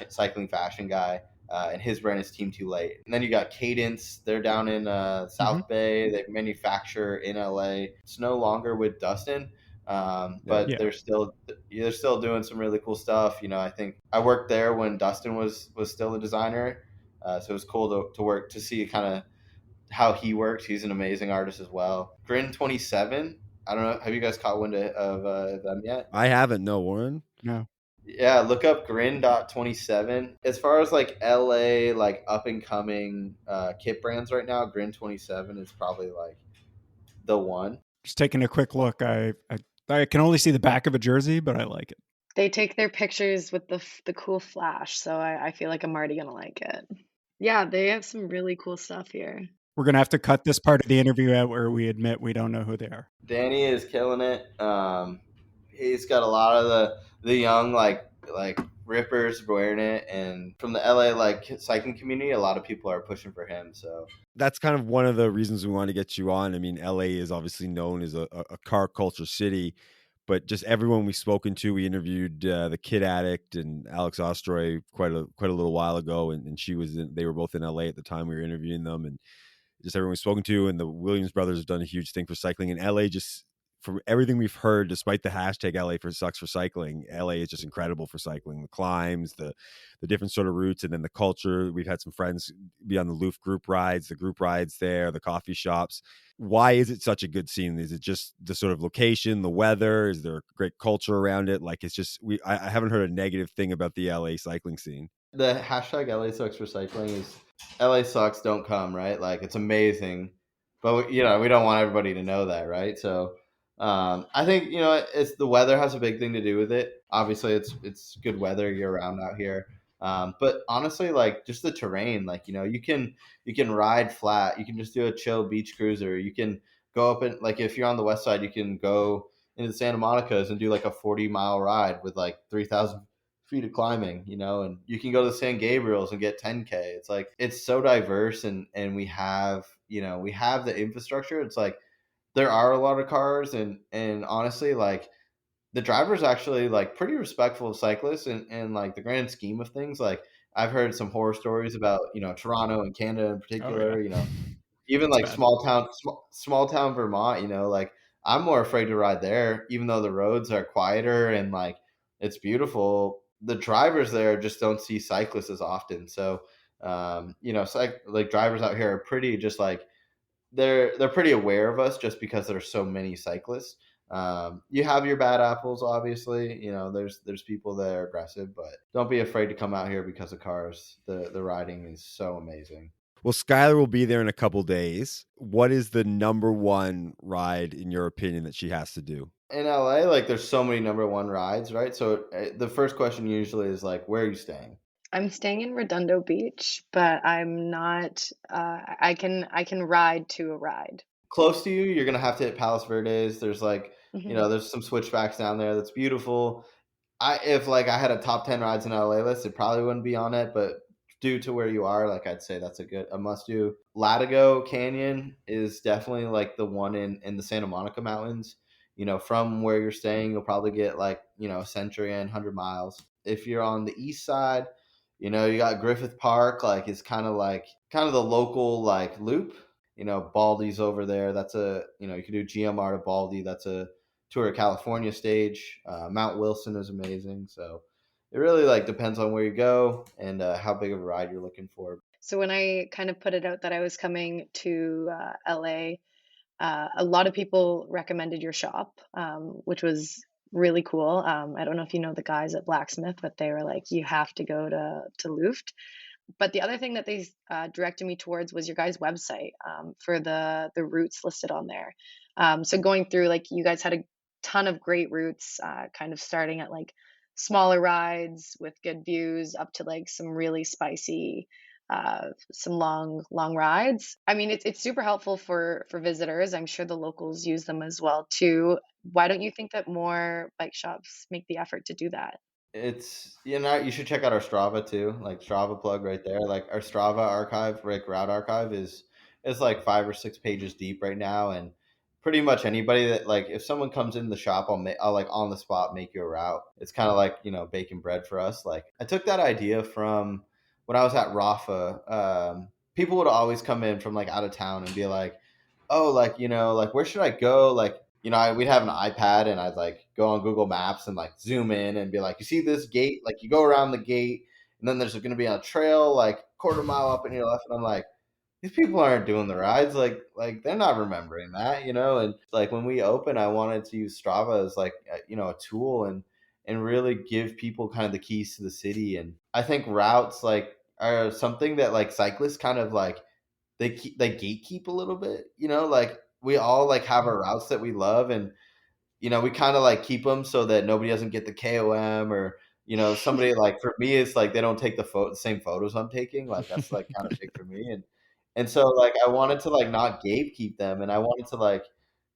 cycling fashion guy. And his brand is Team Too Late. And then you got Cadence. They're down in South Bay. They manufacture in LA. It's no longer with Dustin, but they're still doing some really cool stuff. I think I worked there when Dustin was still a designer, so it was cool to see kind of how he works. He's an amazing artist as well. Grin 27. I don't know. Have you guys caught wind of them yet? I haven't. No, Warren. No. Yeah, look up Grin.27. As far as like LA like up and coming kit brands right now, Grin 27 is probably like the one. Just taking a quick look, I can only see the back of a jersey, but I like it. They take their pictures with the cool flash, so I feel like I'm already gonna like it. Yeah, they have some really cool stuff here. We're going to have to cut this part of the interview out where we admit we don't know who they are. Danny is killing it. He's got a lot of the young like rippers wearing it, and from the LA like cycling community, a lot of people are pushing for him. So that's kind of one of the reasons we want to get you on. I mean, LA is obviously known as a car culture city, but just everyone we've spoken to, we interviewed the Kid Addict and Alex Ostroy quite a little while ago, and they were both in LA at the time we were interviewing them, and just everyone we've spoken to, and the Williams brothers have done a huge thing for cycling in LA. Just from everything we've heard, despite the hashtag LA sucks for cycling, LA is just incredible for cycling. The climbs, the different sort of routes, and then the culture. We've had some friends be on the Luft group rides, the group rides there, the coffee shops. Why is it such a good scene? Is it just the sort of location, the weather? Is there a great culture around it? Like, it's just I haven't heard a negative thing about the LA cycling scene. The hashtag LA sucks for cycling is LA sucks, don't come, right? Like, it's amazing, but we don't want everybody to know that, right? So I think it's the weather has a big thing to do with it. Obviously, it's good weather year round out here, but honestly, like just the terrain, like you can ride flat, you can just do a chill beach cruiser, you can go up and like if you're on the west side, you can go into the Santa Monica's and do like a 40-mile ride with like 3,000 feet of climbing, and you can go to the San Gabriel's and get 10K. It's like it's so diverse, and we have the infrastructure. It's like there are a lot of cars, and honestly, like the drivers actually like pretty respectful of cyclists, and like the grand scheme of things. Like I've heard some horror stories about Toronto and Canada in particular. Even That's like bad. small town Vermont. Like I'm more afraid to ride there, even though the roads are quieter and like it's beautiful. The drivers there just don't see cyclists as often. So like drivers out here are pretty just like they're pretty aware of us just because there's so many cyclists. You have your bad apples, obviously. There's people that are aggressive, but don't be afraid to come out here because of cars. The riding is so amazing. Well, Skyler will be there in a couple days. What is the number one ride, in your opinion, that she has to do? In LA, like there's so many number one rides, right? So the first question usually is like, where are you staying? I'm staying in Redondo Beach, but I'm not. I can ride to a ride. Close to you, you're gonna have to hit Palos Verdes. There's like there's some switchbacks down there that's beautiful. If like I had a top 10 rides in LA list, it probably wouldn't be on it, but due to where you are, like I'd say that's a must do. Latigo Canyon is definitely like the one in the Santa Monica Mountains. From where you're staying, you'll probably get like a century and 100 miles. If you're on the east side, you got Griffith Park, like it's kind of the local like loop. Baldy's over there. That's you can do GMR to Baldy. That's a Tour of California stage. Mount Wilson is amazing. So it really like depends on where you go and how big of a ride you're looking for. So when I kind of put it out that I was coming to LA, a lot of people recommended your shop, which was really cool. I don't know if you know the guys at Blacksmith, but they were like, you have to go to Luft. But the other thing that they directed me towards was your guys' website for the routes listed on there. So going through, like, you guys had a ton of great routes, kind of starting at like smaller rides with good views up to like some really spicy, some long rides. I mean, it's super helpful for visitors. I'm sure the locals use them as well too. Why don't you think that more bike shops make the effort to do that? It's you should check out our Strava too. Like Strava plug right there. Like our Strava archive, like route archive is like 5 or 6 pages deep right now, and pretty much anybody that like if someone comes in the shop, I'll like on the spot make you a route. It's kind of like baking bread for us. Like I took that idea from when I was at Rafa. People would always come in from like out of town and be like, oh, like like where should I go? Like we'd have an iPad and I'd like go on Google Maps and like zoom in and be like, you see this gate? Like you go around the gate and then there's going to be a trail like quarter mile up in your left. And I'm like, these people aren't doing the rides. Like they're not remembering that, And like when we opened, I wanted to use Strava as like, a tool and really give people kind of the keys to the city. And I think routes like are something that like cyclists kind of like, they gatekeep a little bit, like we all like have our routes that we love, and we kind of like keep them so that nobody doesn't get the KOM, or somebody like, for me, it's like they don't take the same photos I'm taking. Like that's like kind of big for me, and so like I wanted to like not gatekeep them, and I wanted to like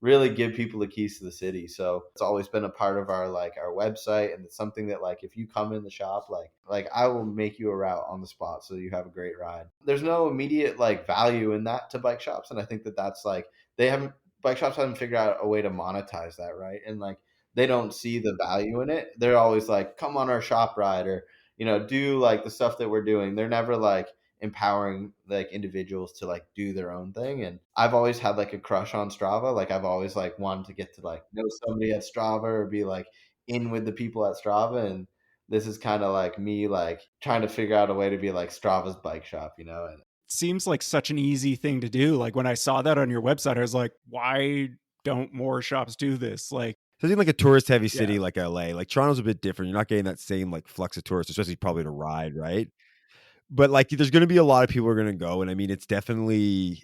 really give people the keys to the city. So it's always been a part of our website, and it's something that like if you come in the shop, like I will make you a route on the spot so you have a great ride. There's no immediate like value in that to bike shops, and I think that that's like bike shops haven't figured out a way to monetize that, right? And like they don't see the value in it. They're always like, come on our shop ride, or do like the stuff that we're doing. They're never like empowering like individuals to like do their own thing. And I've always had like a crush on Strava. Like I've always like wanted to get to like know somebody at Strava, or be like in with the people at Strava. And this is kind of like me like trying to figure out a way to be like Strava's bike shop, And Seems like such an easy thing to do. Like when I saw that on your website, I was like, why don't more shops do this? Like, so in like a tourist heavy city like LA, like Toronto's a bit different. You're not getting that same like flux of tourists, especially probably to ride, right? But like there's going to be a lot of people who are going to go, and I mean it's definitely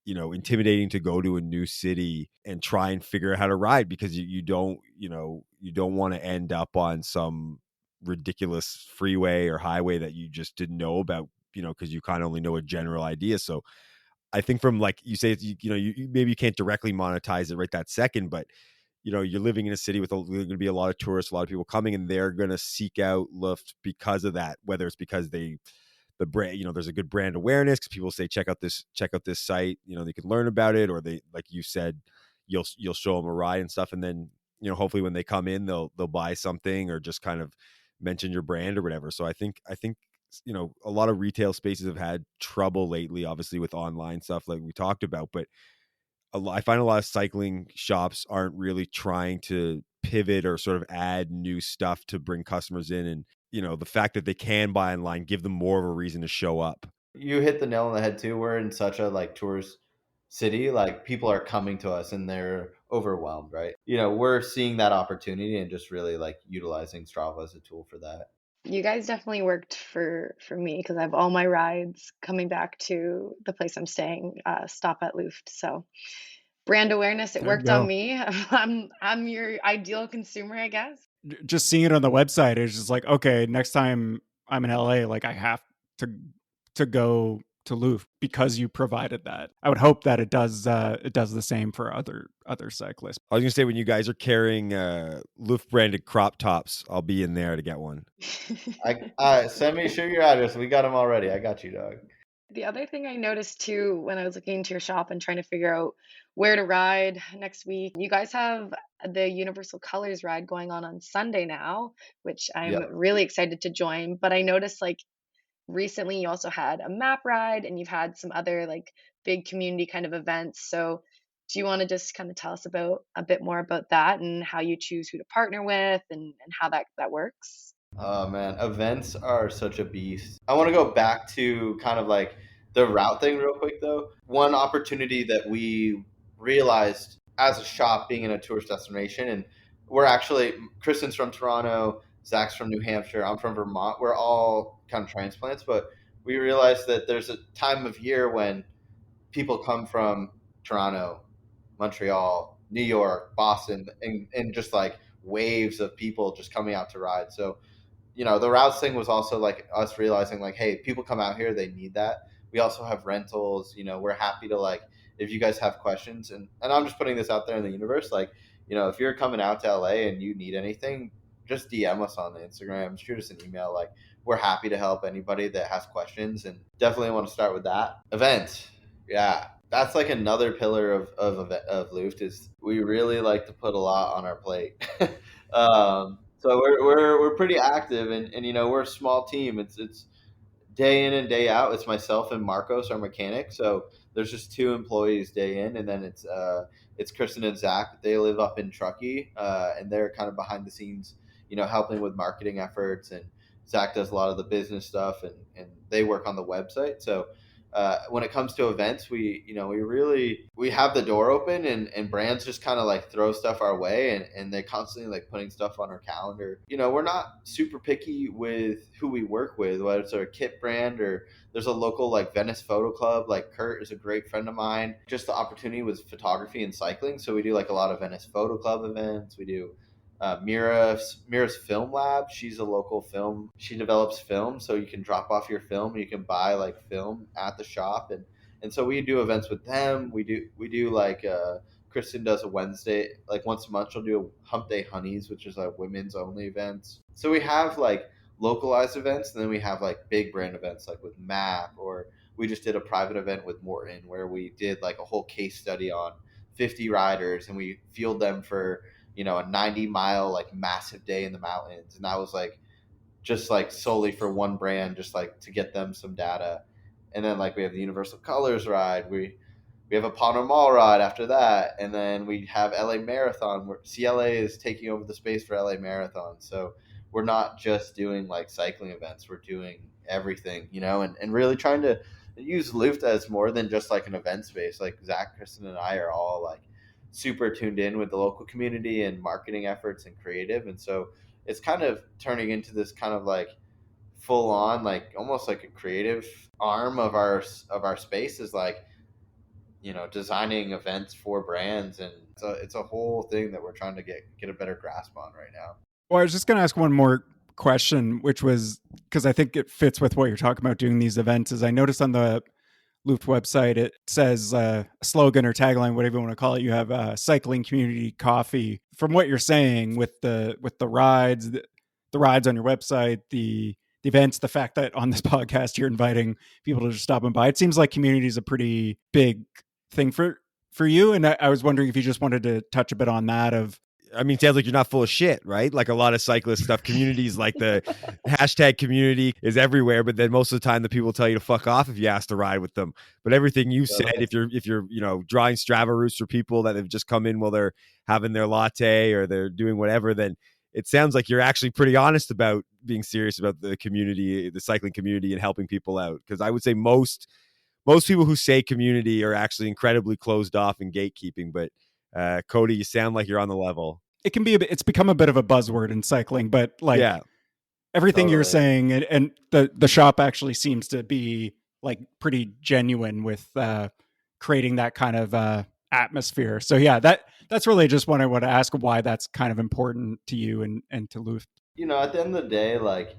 intimidating to go to a new city and try and figure out how to ride, because you don't want to end up on some ridiculous freeway or highway that you just didn't know about, because you kind of only know a general idea. So I think from like you say, you maybe you can't directly monetize it right that second, but you're living in a city with going to be a lot of tourists, a lot of people coming, and they're going to seek out Luft because of that. Whether it's because the brand, there's a good brand awareness, because people say check out this site, they can learn about it, or they, like you said, you'll show them a ride and stuff, and then hopefully when they come in, they'll buy something or just kind of mention your brand or whatever. So I think a lot of retail spaces have had trouble lately, obviously with online stuff like we talked about, but I find a lot of cycling shops aren't really trying to pivot or sort of add new stuff to bring customers in. And, the fact that they can buy online, give them more of a reason to show up. You hit the nail on the head too. We're in such a like tourist city, like people are coming to us and they're overwhelmed, right? We're seeing that opportunity and just really like utilizing Strava as a tool for that. You guys definitely worked for me, because I have all my rides coming back to the place I'm staying, stop at Luft. So brand awareness, it worked on me. I'm your ideal consumer, I guess. Just seeing it on the website is just like, okay, next time I'm in LA, like I have to go to Luft because you provided that. I would hope that it does the same for other cyclists. I was gonna say, when you guys are carrying Luft branded crop tops, I'll be in there to get one. Share your address. We got them already. I got you, dog. The other thing I noticed too when I was looking into your shop and trying to figure out where to ride next week, you guys have the Universal Colors ride going on Sunday now, which I'm really excited to join. But I noticed like recently you also had a map ride, and you've had some other like big community kind of events. So do you want to just kind of tell us about a bit more about that, and how you choose who to partner with, and how that works? Oh man, events are such a beast. I want to go back to kind of like the route thing real quick though. One opportunity that we realized as a shop, being in a tourist destination, and we're actually, Kristen's from Toronto, Zach's from New Hampshire, I'm from Vermont. We're all kind of transplants, but we realized that there's a time of year when people come from Toronto, Montreal, New York, Boston, and just like waves of people just coming out to ride. So the routes thing was also like us realizing like, hey, people come out here, they need that. We also have rentals. We're happy to like, if you guys have questions, and I'm just putting this out there in the universe, like, if you're coming out to LA and you need anything, just DM us on the Instagram, shoot us an email. Like, we're happy to help anybody that has questions, and definitely want to start with that. Event. Yeah. That's like another pillar of Luft, is we really like to put a lot on our plate. So we're pretty active, and we're a small team. It's day in and day out. It's myself and Marcos, our mechanic. So there's just 2 employees day in, and then it's Kristen and Zach. They live up in Truckee, and they're kind of behind the scenes, helping with marketing efforts. And Zach does a lot of the business stuff, and they work on the website. So when it comes to events, we have the door open, and brands just kind of like throw stuff our way, and they're constantly like putting stuff on our calendar. We're not super picky with who we work with, whether it's a kit brand or there's a local like Venice Photo Club. Like Kurt is a great friend of mine. Just the opportunity with photography and cycling. So we do like a lot of Venice Photo Club events. We do Mira's Film Lab. She's a local film. She develops film, so you can drop off your film. You can buy like film at the shop, and so we do events with them. We do like Kristen does a Wednesday, like once a month. She'll do a Hump Day Honeys, which is a women's only events. So we have like localized events, and then we have like big brand events like with MAP, or we just did a private event with Morton where we did like a whole case study on 50 riders, and we fueled them for a 90-mile like massive day in the mountains, and that was like just like solely for one brand, just like to get them some data. And then like we have the Universal Colors ride, we have a Pond Mall ride after that, and then we have LA Marathon, where CLA is taking over the space for LA Marathon. So we're not just doing like cycling events, we're doing everything, and really trying to use Luft as more than just like an event space. Like Zach, Kristen, and I are all like super tuned in with the local community and marketing efforts and creative. And so it's kind of turning into this kind of like full on, like almost like a creative arm of our space, is like, designing events for brands. And it's a whole thing that we're trying to get a better grasp on right now. Well, I was just going to ask one more question, which was, because I think it fits with what you're talking about doing these events, is I noticed on the Luft website, it says a slogan or tagline, whatever you want to call it. You have cycling community coffee. From what you're saying with the rides, the rides on your website, the events, the fact that on this podcast you're inviting people to just stop and by, it seems like community is a pretty big thing for you. And I was wondering if you just wanted to touch a bit on that. I mean, it sounds like you're not full of shit, right? Like a lot of cyclist stuff, communities, like the hashtag community is everywhere, but then most of the time the people tell you to fuck off if you ask to ride with them. But everything you said, if you're drawing Strava routes for people that have just come in while they're having their latte or they're doing whatever, then it sounds like you're actually pretty honest about being serious about the community, the cycling community, and helping people out. Because I would say most people who say community are actually incredibly closed off and gatekeeping. But Cody, you sound like you're on the level. It can be it's become a bit of a buzzword in cycling, but like everything you're saying, and the shop actually seems to be like pretty genuine with creating that kind of atmosphere. So yeah, that's really just what I want to ask, why that's kind of important to you and to Luft. At the end of the day, like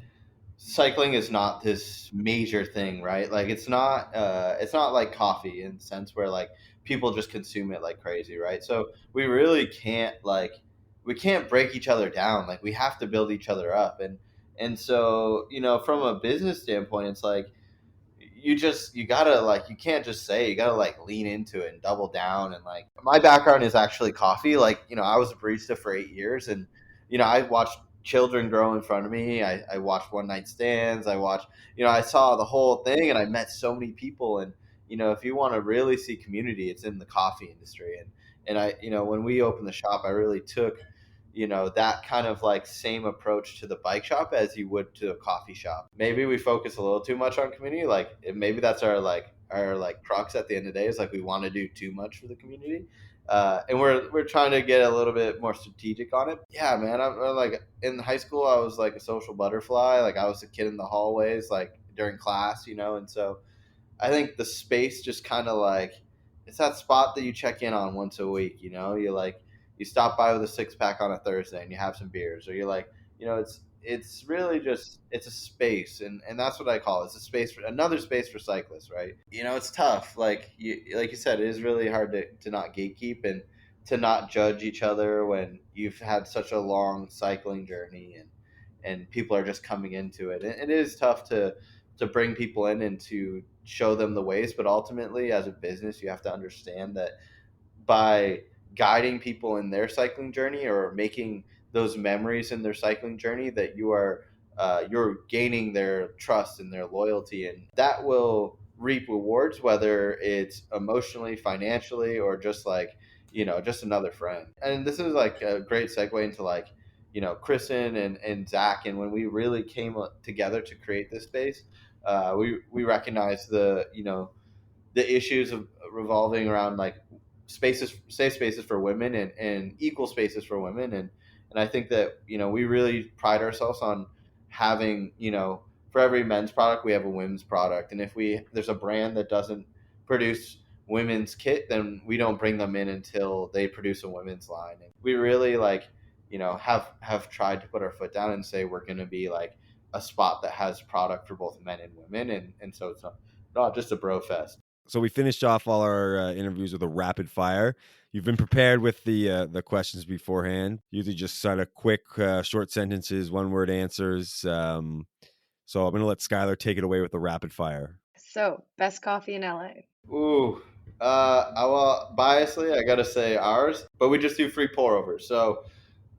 cycling is not this major thing, right? Like it's not like coffee in the sense where like people just consume it like crazy, right? So we really can't break each other down. Like we have to build each other up. And so, from a business standpoint, it's like you gotta like, you can't just say, you gotta like lean into it and double down. And like my background is actually coffee. Like, I was a barista for 8 years, and I watched children grow in front of me. I watched one night stands. I saw the whole thing, and I met so many people. And if you want to really see community, it's in the coffee industry. And I, when we opened the shop, I really took that kind of like same approach to the bike shop as you would to a coffee shop. Maybe we focus a little too much on community. Like maybe that's our crux at the end of the day, is like we want to do too much for the community. And we're trying to get a little bit more strategic on it. Yeah, man. I'm like, in high school, I was like a social butterfly. Like I was a kid in the hallways, like during class, and so I think the space just kind of like, it's that spot that you check in on once a week. You stop by with a 6-pack on a Thursday and you have some beers, or you're like, it's really just, it's a space. And that's what I call it. It's a space, another space for cyclists, right? It's tough. Like you said, it is really hard to not gatekeep and to not judge each other when you've had such a long cycling journey and people are just coming into it. And it is tough to bring people in and to show them the ways. But ultimately, as a business, you have to understand that by guiding people in their cycling journey or making those memories in their cycling journey, that you're gaining their trust and their loyalty, and that will reap rewards, whether it's emotionally, financially, or just like, just another friend. And this is like a great segue into like, Kristen and Zach. And when we really came together to create this space, we recognized the issues of revolving around like spaces, safe spaces for women and equal spaces for women. And I think that, we really pride ourselves on having, for every men's product, we have a women's product. And if there's a brand that doesn't produce women's kit, then we don't bring them in until they produce a women's line. And we really have tried to put our foot down and say we're going to be like a spot that has product for both men and women. And so it's not just a bro fest. So we finished off all our interviews with a rapid fire. You've been prepared with the questions beforehand. Usually just sort of quick, short sentences, one-word answers. So I'm going to let Skyler take it away with the rapid fire. So, best coffee in LA? Ooh, biasly, I gotta say ours, but we just do free pour overs. So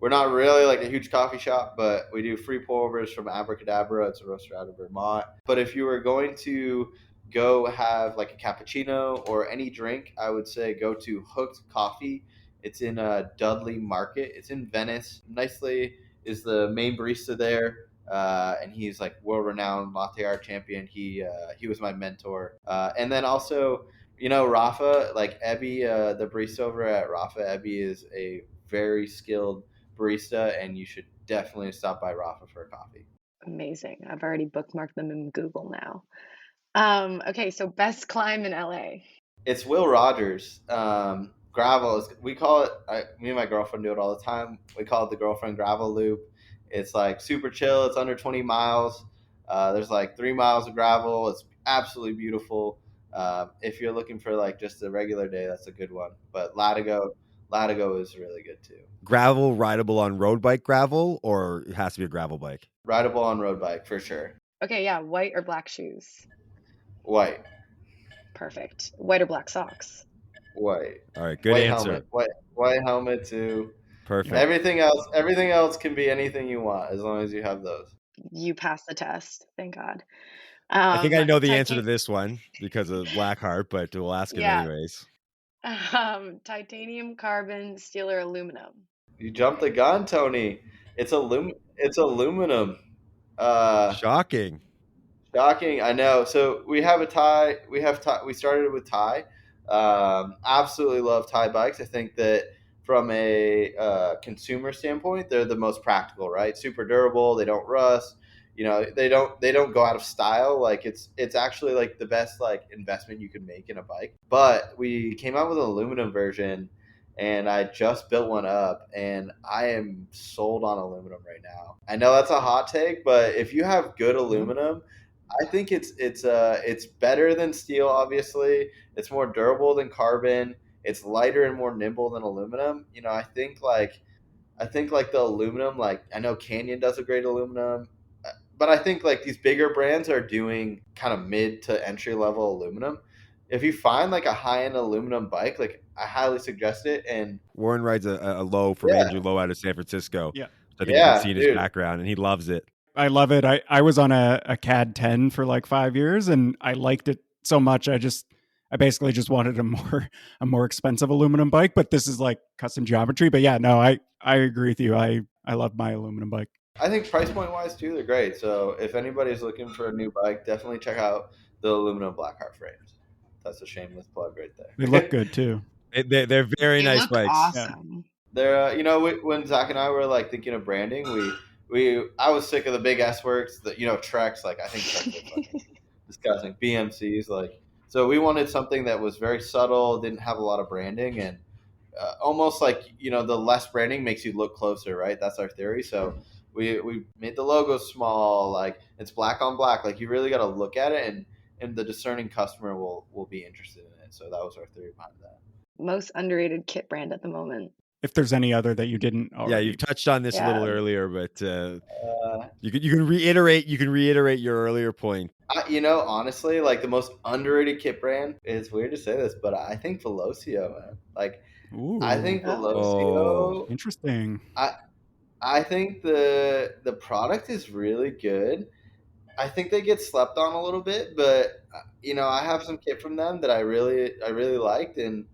we're not really like a huge coffee shop, but we do free pour overs from Abracadabra. It's a roaster out of Vermont. But if you were going to go have like a cappuccino or any drink, I would say go to Hooked Coffee. It's in Dudley Market. It's in Venice. Nicely is the main barista there. And he's like world-renowned latte art champion. He was my mentor. And then also, Rafa, like Ebby, the barista over at Rafa, Ebby is a very skilled barista, and you should definitely stop by Rafa for a coffee. Amazing. I've already bookmarked them in Google now. Okay, so best climb in LA. It's Will Rogers. Gravel, we call it, me and my girlfriend do it all the time. We call it the girlfriend gravel loop. It's like super chill. It's under 20 miles. There's like 3 miles of gravel. It's absolutely beautiful. If you're looking for like just a regular day, that's a good one. But LADo is really good too. Gravel, rideable on road bike gravel, or it has to be a gravel bike? Rideable on road bike for sure. Okay, yeah, white or black shoes? White. Perfect. White or black socks? White. All right, good white answer. Helmet. White helmet too. Perfect. Everything else can be anything you want as long as you have those. You passed the test, thank God. I think I know the answer to this one because of BlackHeart, but we'll ask it anyways. Titanium, carbon, steel, or aluminum? You jumped the gun, Tony. It's aluminum. Shocking. I know. So we have a tie. We started with tie. Absolutely love tie bikes. I think that from a consumer standpoint, they're the most practical, right? Super durable. They don't rust. They don't go out of style. Like it's actually like the best like investment you can make in a bike. But we came out with an aluminum version, and I just built one up, and I am sold on aluminum right now. I know that's a hot take, but if you have good aluminum, I think it's better than steel. Obviously, it's more durable than carbon. It's lighter and more nimble than aluminum. I think like the aluminum, like I know Canyon does a great aluminum, but I think like these bigger brands are doing kind of mid to entry level aluminum. If you find like a high end aluminum bike, like I highly suggest it. And Warren rides a low from Andrew Lowe out of San Francisco. Yeah, I think you can see in his background, and he loves it. I love it. I was on a CAD 10 for like 5 years, and I liked it so much. I basically just wanted a more expensive aluminum bike, but this is like custom geometry. But yeah, no, I agree with you. I love my aluminum bike. I think price point wise too, they're great. So if anybody's looking for a new bike, definitely check out the aluminum BlackHeart frames. That's a shameless plug right there. They look good too. They're very nice bikes. Awesome. Yeah. They're when Zach and I were like thinking of branding, I was sick of the big S works, Treks. Like I think Treks are fucking disgusting. BMCs, like, so we wanted something that was very subtle, didn't have a lot of branding, and almost like the less branding makes you look closer, right? That's our theory. So we made the logo small, like it's black on black. Like you really got to look at it, and the discerning customer will be interested in it. So that was our theory behind that. Most underrated kit brand at the moment. If there's any other that you didn't already. Yeah, you've touched on this a little earlier, but you can reiterate your earlier point. Honestly, like the most underrated kit brand, it's weird to say this, but I think Velocio, man. Like, ooh. I think Velocio. Interesting. I think the product is really good. I think they get slept on a little bit, but I have some kit from them that I really liked, and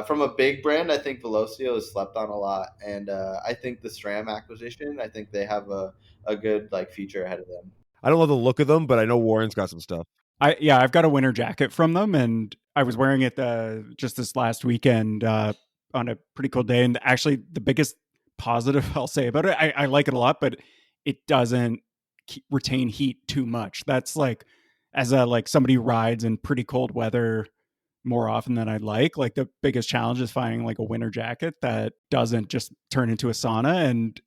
from a big brand, I think Velocio is slept on a lot, and I think the SRAM acquisition, I think they have a good like future ahead of them. I don't know the look of them, but I know Warren's got some stuff. I've got a winter jacket from them, and I was wearing it just this last weekend on a pretty cool day. And actually, the biggest positive I'll say about it, I like it a lot, but it doesn't retain heat too much. That's like, as a like somebody who rides in pretty cold weather more often than I'd like the biggest challenge is finding like a winter jacket that doesn't just turn into a sauna, and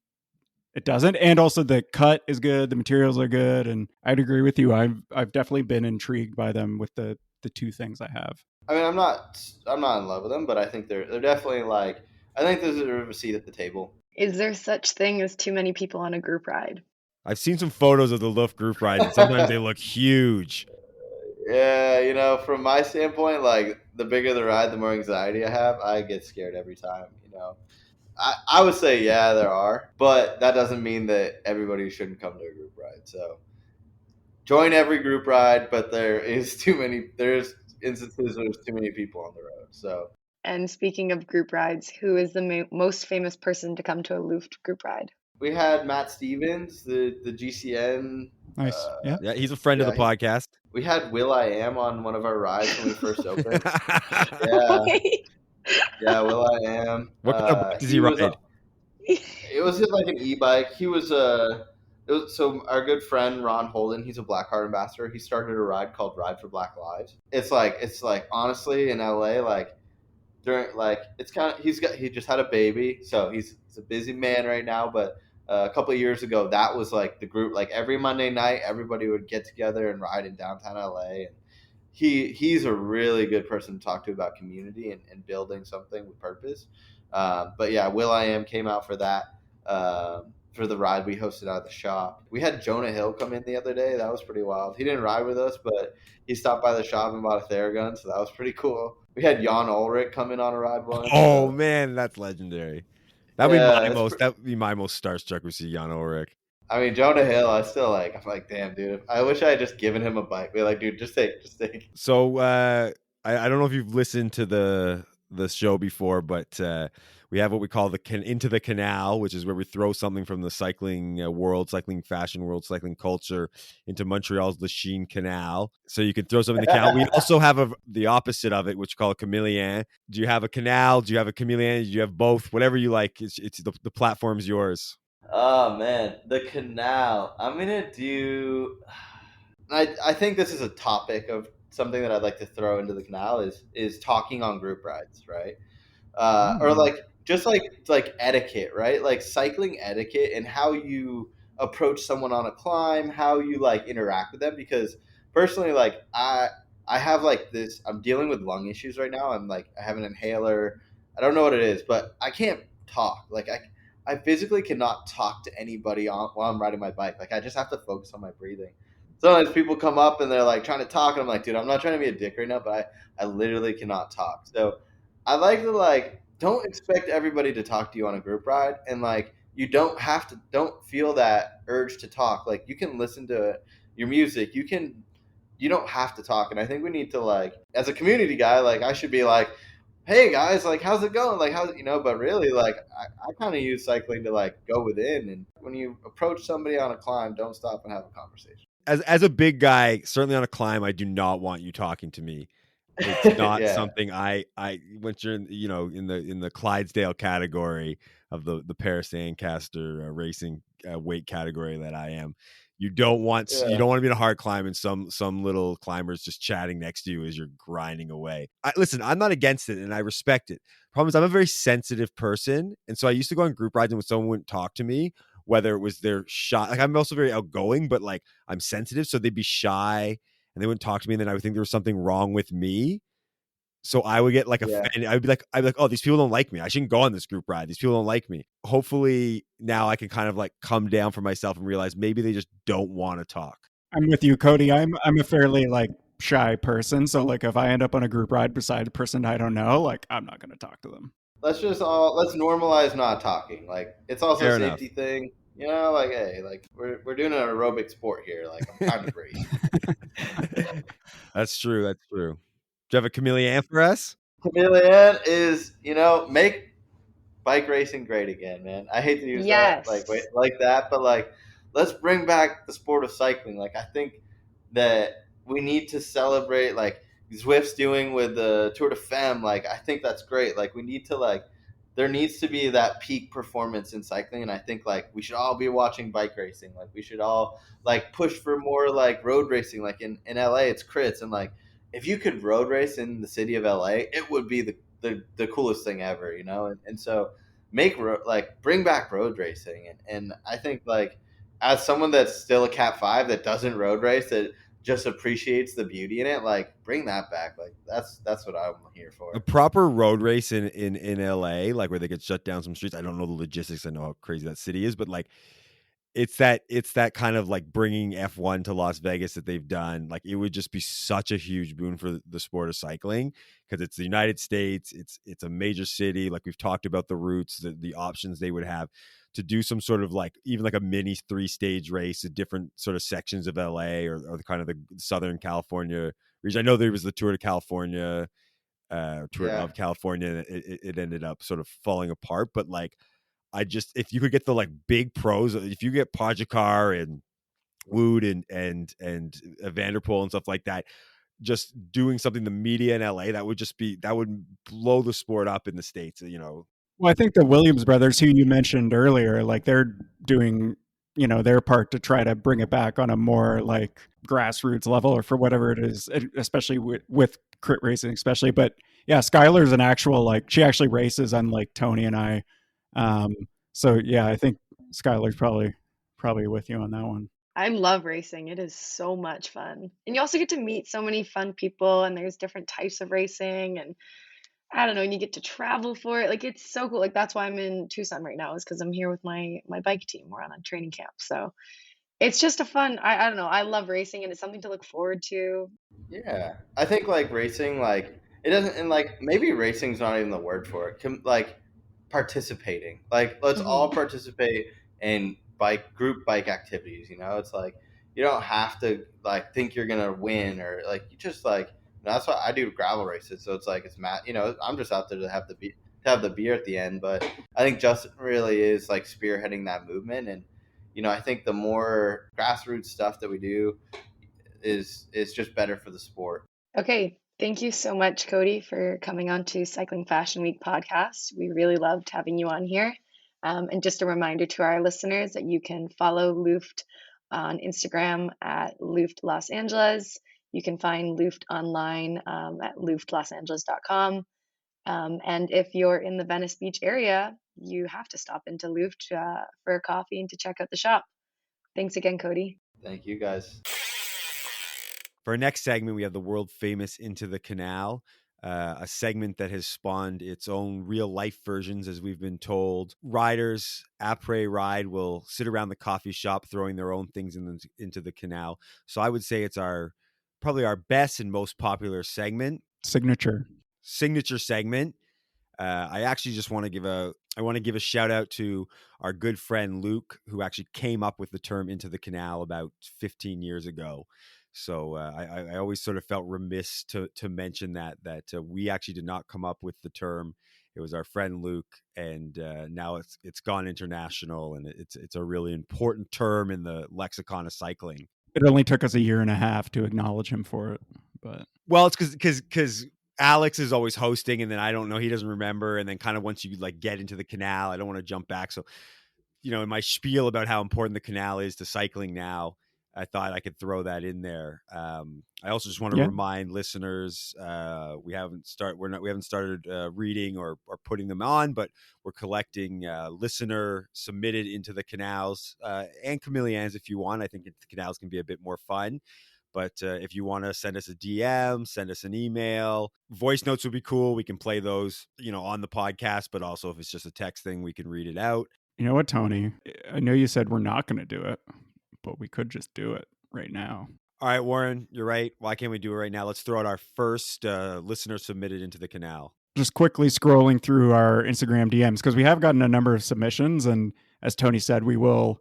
it doesn't. And also the cut is good, the materials are good, and I'd agree with you. I've definitely been intrigued by them with the two things I have. I mean, I'm not in love with them, but I think they're definitely like, I think there's a seat at the table. Is there such thing as too many people on a group ride? I've seen some photos of the Luft group rides, and sometimes they look huge. Yeah, from my standpoint, like the bigger the ride, the more anxiety I have. I get scared every time. I would say yeah, there are, but that doesn't mean that everybody shouldn't come to a group ride. So join every group ride, but there's instances where there's too many people on the road. So. And speaking of group rides, who is the most famous person to come to a Luft group ride? We had Matt Stevens, the GCN. Nice. Yeah, he's a friend of the podcast. We had Will.i.am on one of our rides when we first opened. Yeah, Will.i.am. What kind of bike does he ride? It was just like an e-bike. So our good friend Ron Holden, he's a BlackHeart ambassador. He started a ride called Ride for Black Lives. It's like honestly in LA, like during like it's kind of he just had a baby, so he's a busy man right now. But a couple of years ago, that was like the group. Like every Monday night, everybody would get together and ride in downtown LA. And he's a really good person to talk to about community and building something with purpose. But yeah, Will.i.am came out for that. For the ride we hosted out of the shop. We had Jonah Hill come in the other day. That was pretty wild. He didn't ride with us, but he stopped by the shop and bought a Theragun, so that was pretty cool. We had Jan Ulrich come in on a ride once. Oh man, that's legendary. That'd be my most starstruck to see Jan Ulrich. I mean, Jonah Hill, I'm like, damn, dude. I wish I had just given him a bike. Be like, dude, just take. So I don't know if you've listened to the show before, but we have what we call Into the Canal, which is where we throw something from the cycling world, cycling fashion world, cycling culture into Montreal's Lachine Canal. So you can throw something in the canal. We also have the opposite of it, which we call a Camillien. Do you have a canal? Do you have a Camillien? Do you have both? Whatever you like. It's the platform's yours. Oh man, the canal. I'm gonna do. I think this is a topic of something that I'd like to throw into the canal is talking on group rides, right? Or like just like etiquette, right? Like cycling etiquette and how you approach someone on a climb, how you like interact with them. Because personally, like I have like this. I'm dealing with lung issues right now. I have an inhaler. I don't know what it is, but I can't talk. Like I physically cannot talk to anybody while I'm riding my bike. Like I just have to focus on my breathing. Sometimes people come up and they're like trying to talk, and I'm like, dude, I'm not trying to be a dick right now, but I literally cannot talk. So I like to don't expect everybody to talk to you on a group ride, and like you don't feel that urge to talk. Like you can listen to your music, you don't have to talk. And I think we need to as a community guy, like I should be like, hey guys, like how's it going? Like but really like I kind of use cycling to like go within, and when you approach somebody on a climb, don't stop and have a conversation. As a big guy, certainly on a climb, I do not want you talking to me. It's not something I once you're in the Clydesdale category of the Paris Ancaster racing weight category that I am. You don't want to be in a hard climb and some little climbers just chatting next to you as you're grinding away. Listen, I'm not against it and I respect it. Problem is, I'm a very sensitive person, and so I used to go on group rides, and when someone wouldn't talk to me, whether it was their shy, like I'm also very outgoing, but like I'm sensitive, so they'd be shy and they wouldn't talk to me, and then I would think there was something wrong with me. So I would get offended. I'd be like, oh, these people don't like me. I shouldn't go on this group ride. These people don't like me. Hopefully now I can kind of like come down for myself and realize maybe they just don't want to talk. I'm with you, Cody. I'm a fairly like shy person. So like if I end up on a group ride beside a person I don't know, like I'm not going to talk to them. Let's normalize not talking. Like it's also a safety thing. Like, hey, like we're doing an aerobic sport here. Like I'm trying to breathe. That's true. That's true. Do you have a Camillien for us? Camillien is, make bike racing great again, man. I hate to use that like that, but like let's bring back the sport of cycling. Like I think that we need to celebrate like Zwift's doing with the Tour de Femme. Like, I think that's great. Like, we need to like, there needs to be that peak performance in cycling, and I think like we should all be watching bike racing. Like, we should all like push for more like road racing. Like in LA, it's crits, and like if you could road race in the city of LA, it would be the coolest thing ever, you know. And so like bring back road racing, and I think like as someone that's still a Cat 5 that doesn't road race, that just appreciates the beauty in it, like bring that back. Like that's what I'm here for. A proper road race in LA, like where they could shut down some streets. I don't know the logistics. I know how crazy that city is, but like it's that kind of like bringing F1 to Las Vegas that they've done. Like it would just be such a huge boon for the sport of cycling, because it's the United States. It's a major city. Like we've talked about the routes, the options they would have to do some sort of like even like a mini 3-stage race at different sort of sections of LA or the kind of the Southern California region. I know there was the Tour de California, Tour of California. It ended up sort of falling apart, but like if you could get the like big pros, if you get Pogacar and Wood and Vanderpool and stuff like that, just doing something the media in LA, that would blow the sport up in the States, you know. Well, I think the Williams brothers, who you mentioned earlier, like they're doing, their part to try to bring it back on a more like grassroots level, or for whatever it is, especially with crit racing, especially. But yeah, Skyler's an actual, like, she actually races, unlike Tony and I. So yeah, I think Skyler's probably with you on that one. I love racing. It is so much fun. And you also get to meet so many fun people, and there's different types of racing, and I don't know, and you get to travel for it. Like, it's so cool. Like, that's why I'm in Tucson right now, is because I'm here with my bike team. We're on a training camp. So it's just a fun, I don't know, I love racing, and it's something to look forward to. Yeah. I think like racing, like it doesn't, and like maybe racing's not even the word for it. Like participating. Like let's all participate in group bike activities, you know? It's like you don't have to like think you're gonna win, or like you just like that's why I do gravel races. So it's like I'm just out there to have the beer at the end. But I think Justin really is like spearheading that movement, and I think the more grassroots stuff that we do is just better for the sport. Okay. Thank you so much, Cody, for coming on to Cycling Fashion Week podcast. We really loved having you on here. And just a reminder to our listeners that you can follow Luft on Instagram at Luft Los Angeles. You can find Luft online at luftlosangeles.com. And if you're in the Venice Beach area, you have to stop into Luft for a coffee and to check out the shop. Thanks again, Cody. Thank you, guys. For our next segment, we have the world famous Into the Canal, a segment that has spawned its own real life versions, as we've been told. Riders, après ride, will sit around the coffee shop throwing their own things into the canal. So I would say it's probably our best and most popular segment. Signature segment. I actually just want to give a shout out to our good friend Luke, who actually came up with the term Into the Canal about 15 years ago. So I always sort of felt remiss to mention that we actually did not come up with the term. It was our friend Luke, and now it's gone international, and it's a really important term in the lexicon of cycling. It only took us a year and a half to acknowledge him for it, but well, it's because Alex is always hosting, and then I don't know, he doesn't remember, and then kind of once you like get into the canal, I don't want to jump back. So, in my spiel about how important the canal is to cycling now, I thought I could throw that in there. I also just want to remind listeners, we haven't started reading or putting them on, but we're collecting listener submitted Into the Canals and Camilliens if you want. I think the canals can be a bit more fun. But if you want to send us a DM, send us an email. Voice notes would be cool. We can play those, on the podcast. But also, if it's just a text thing, we can read it out. You know what, Tony? I know you said we're not going to do it, but we could just do it right now. All right, Warren, you're right. Why can't we do it right now? Let's throw out our first listener submitted Into the Canal. Just quickly scrolling through our Instagram DMs, because we have gotten a number of submissions. And as Tony said, we will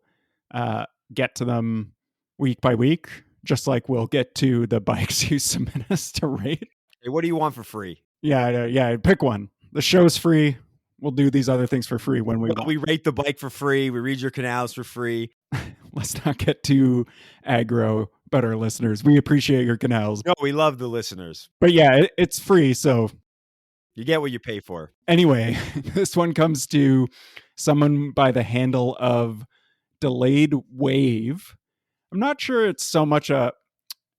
get to them week by week. Just like we'll get to the bikes you submit us to rate. Hey, what do you want for free? Yeah, pick one. The show's free. We'll do these other things for free when we want. We rate the bike for free. We read your canals for free. Let's not get too aggro about our listeners. We appreciate your canals. No, we love the listeners. But yeah, it's free, so you get what you pay for. Anyway, this one comes to someone by the handle of Delayed Wave. I'm not sure it's so much a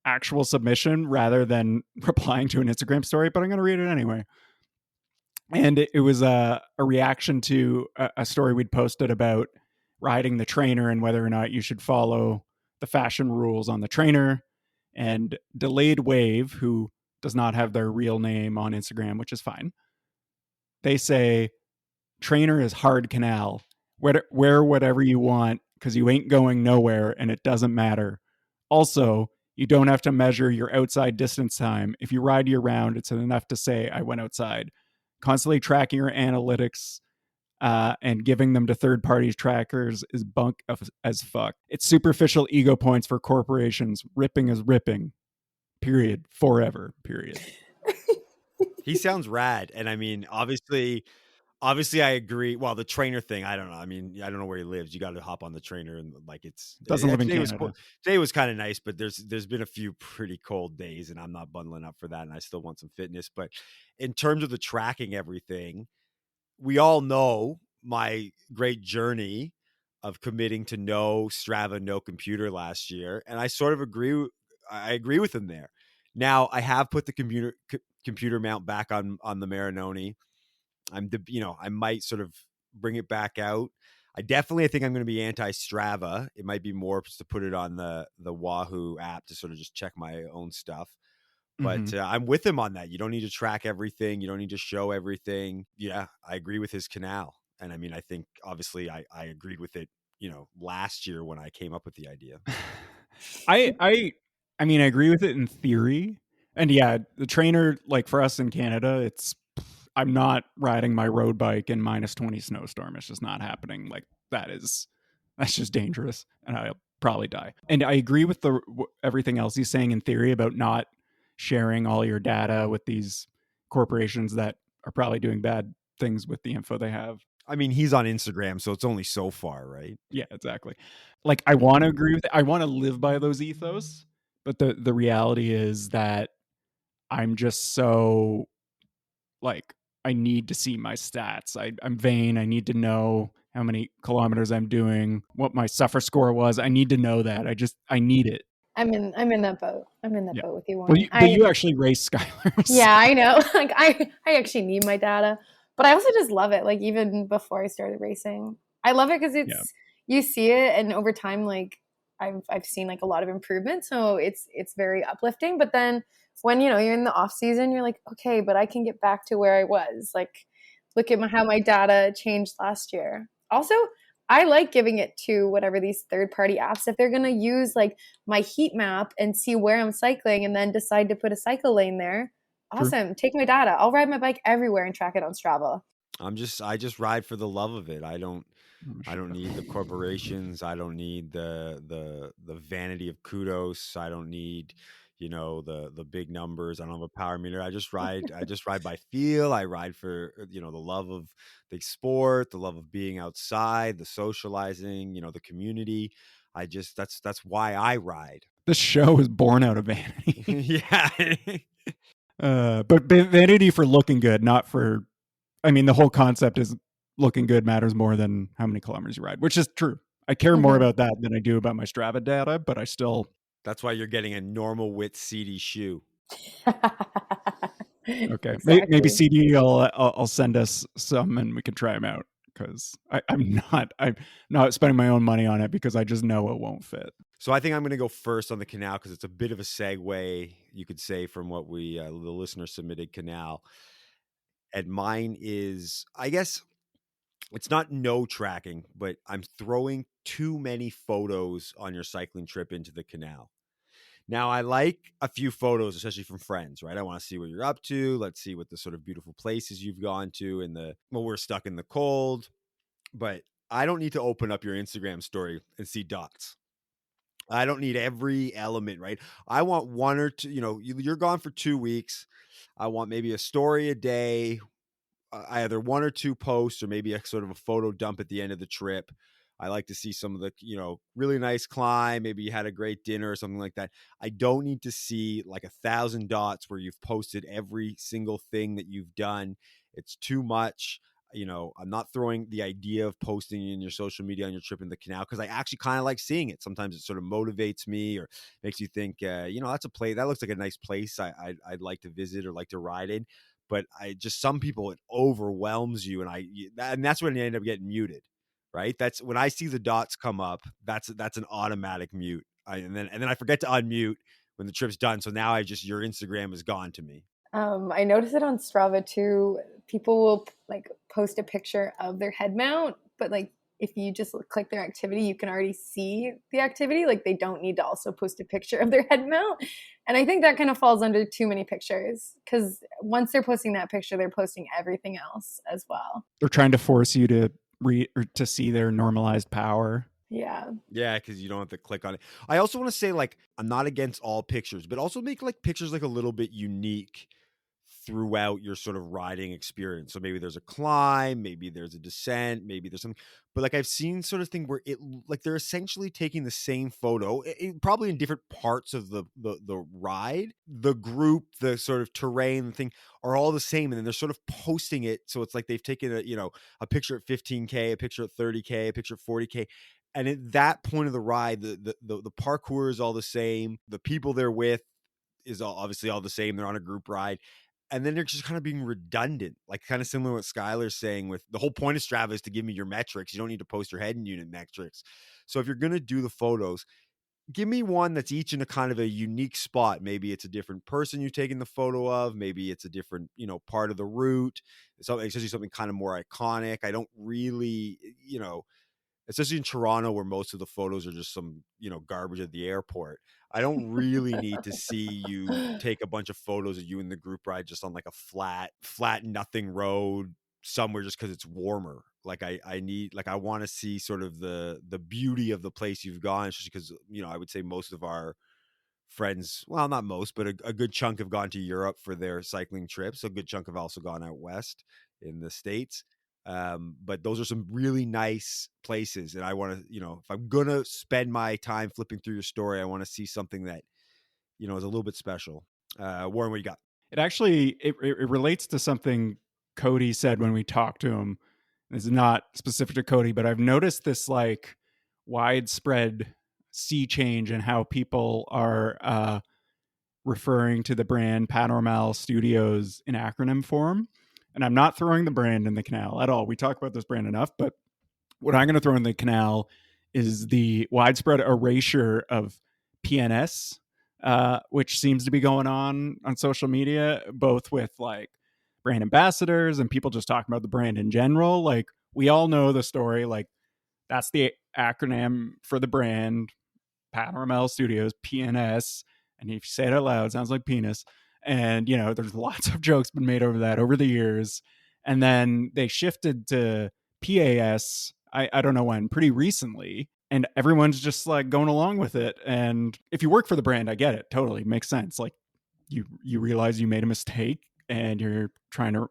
actual submission rather than replying to an Instagram story, but I'm going to read it anyway. And it was a reaction to a story we'd posted about riding the trainer and whether or not you should follow the fashion rules on the trainer. And Delayed Wave, who does not have their real name on Instagram, which is fine, they say, trainer is hard canal. Wear whatever you want because you ain't going nowhere and it doesn't matter. Also, you don't have to measure your outside distance time. If you ride year round, it's enough to say, I went outside. Constantly tracking your analytics and giving them to third-party trackers is bunk as fuck. It's superficial ego points for corporations. Ripping is ripping. Period. Forever. Period. He sounds rad. And I mean, obviously I agree. Well, the trainer thing, I don't know. I mean, I don't know where he lives. You got to hop on the trainer and like doesn't live in Canada. Today was kind of nice, but there's been a few pretty cold days and I'm not bundling up for that. And I still want some fitness. But in terms of the tracking everything, we all know my great journey of committing to no Strava, no computer last year. And I sort of agree. I agree with him there. Now I have put the computer mount back on the Marinoni. I might sort of bring it back out. I think I'm going to be anti Strava. It might be more just to put it on the Wahoo app to sort of just check my own stuff. But I'm with him on that. You don't need to track everything. You don't need to show everything. Yeah, I agree with his Canal. And I mean, I think obviously I agreed with it, last year when I came up with the idea. I mean, I agree with it in theory. And yeah, the trainer, like for us in Canada, I'm not riding my road bike in -20 snowstorm. It's just not happening. Like that's just dangerous, and I'll probably die. And I agree with everything else he's saying in theory about not sharing all your data with these corporations that are probably doing bad things with the info they have. I mean, he's on Instagram, so it's only so far, right? Yeah, exactly. Like I want to agree with it. I want to live by those ethos, but the reality is that I'm just so like I need to see my stats. I'm vain. I need to know how many kilometers I'm doing, what my suffer score was. I need to know that. I need it. I'm in that boat. I'm in that boat with you, Warren. Well, but you actually race Skyler. So. Yeah, I know. Like I actually need my data, but I also just love it. Like even before I started racing, I love it because you see it, and over time, like I've seen like a lot of improvement. So it's very uplifting. But then when you're in the off season, you're like, okay, but I can get back to where I was. Like look at how my data changed last year. Also, I like giving it to whatever these third-party apps, if they're going to use like my heat map and see where I'm cycling and then decide to put a cycle lane there. Awesome. True. Take my data. I'll ride my bike everywhere and track it on Strava. I just ride for the love of it. I don't need the corporations. I don't need the vanity of kudos. I don't need the big numbers. I don't have a power meter. I just ride by feel. I ride for the love of the sport, the love of being outside, the socializing, the community. That's why I ride. The show is born out of vanity. Yeah. But vanity for looking good, not for the whole concept is looking good matters more than how many kilometers you ride, which is true. I care more about that than I do about my Strava data, but I still. That's why you're getting a normal width Sidi shoe. Okay, exactly. Maybe Sidi I'll send us some and we can try them out, because I'm not spending my own money on it because I just know it won't fit. So I think I'm going to go first on the Canal because it's a bit of a segue, you could say, from what the listener submitted Canal. And mine is, I guess, it's not no tracking, but I'm throwing too many photos on your cycling trip into the Canal. Now, I like a few photos, especially from friends, right? I want to see what you're up to. Let's see what the sort of beautiful places you've gone to we're stuck in the cold. But I don't need to open up your Instagram story and see dots. I don't need every element, right? I want one or two, you're gone for 2 weeks. I want maybe a story a day, either one or two posts, or maybe a sort of a photo dump at the end of the trip. I like to see some of the, really nice climb. Maybe you had a great dinner or something like that. I don't need to see like 1,000 dots where you've posted every single thing that you've done. It's too much. I'm not throwing the idea of posting in your social media on your trip in the canal, because I actually kind of like seeing it. Sometimes it sort of motivates me or makes you think, that's a place that looks like a nice place I'd like to visit or like to ride in. But some people, it overwhelms you, and that's when you end up getting muted, right? That's when I see the dots come up. That's an automatic mute, and then I forget to unmute when the trip's done. So now your Instagram is gone to me. I notice it on Strava too. People will like post a picture of their head mount, but like if you just click their activity, you can already see the activity. Like they don't need to also post a picture of their head mount. And I think that kind of falls under too many pictures, because once they're posting that picture, they're posting everything else as well. They're trying to force you to read or to see their normalized power. Yeah. Yeah, because you don't have to click on it. I also want to say, like, I'm not against all pictures, but also make like pictures like a little bit unique throughout your sort of riding experience. So maybe there's a climb, maybe there's a descent, maybe there's something. But like I've seen sort of thing where it like they're essentially taking the same photo, probably in different parts of the ride. The group, the sort of terrain, the thing are all the same, and then they're sort of posting it. So it's like they've taken a picture at 15K, a picture at 30K, a picture at 40K. And at that point of the ride, the parkour is all the same. The people they're with is obviously all the same. They're on a group ride. And then they're just kind of being redundant, like kind of similar to what Skyler's saying with the whole point of Strava is to give me your metrics. You don't need to post your head and unit metrics. So if you're going to do the photos, give me one that's each in a kind of a unique spot. Maybe it's a different person you're taking the photo of. Maybe it's a different, part of the route. So it's just something kind of more iconic. I don't really, especially in Toronto where most of the photos are just some, garbage at the airport. I don't really need to see you take a bunch of photos of you in the group ride just on like a flat nothing road somewhere just because it's warmer. Like I need, like I want to see sort of the beauty of the place you've gone, just because, I would say most of our friends, well, not most, but a good chunk have gone to Europe for their cycling trips. A good chunk have also gone out west in the States. But those are some really nice places. And I want to, if I'm going to spend my time flipping through your story, I want to see something that, is a little bit special. Warren, what you got? It actually, it relates to something Cody said when we talked to him. It's not specific to Cody, but I've noticed this like widespread sea change in how people are referring to the brand Panormal Studios in acronym form. And I'm not throwing the brand in the canal at all. We talk about this brand enough, but what I'm going to throw in the canal is the widespread erasure of PNS, which seems to be going on social media, both with like brand ambassadors and people just talking about the brand in general. Like we all know the story. Like that's the acronym for the brand, Panorama Studios, PNS. And if you say it out loud, it sounds like penis. And, there's lots of jokes been made over that over the years. And then they shifted to PAS, I don't know when, pretty recently. And everyone's just like going along with it. And if you work for the brand, I get it. Totally makes sense. Like you realize you made a mistake and you're trying to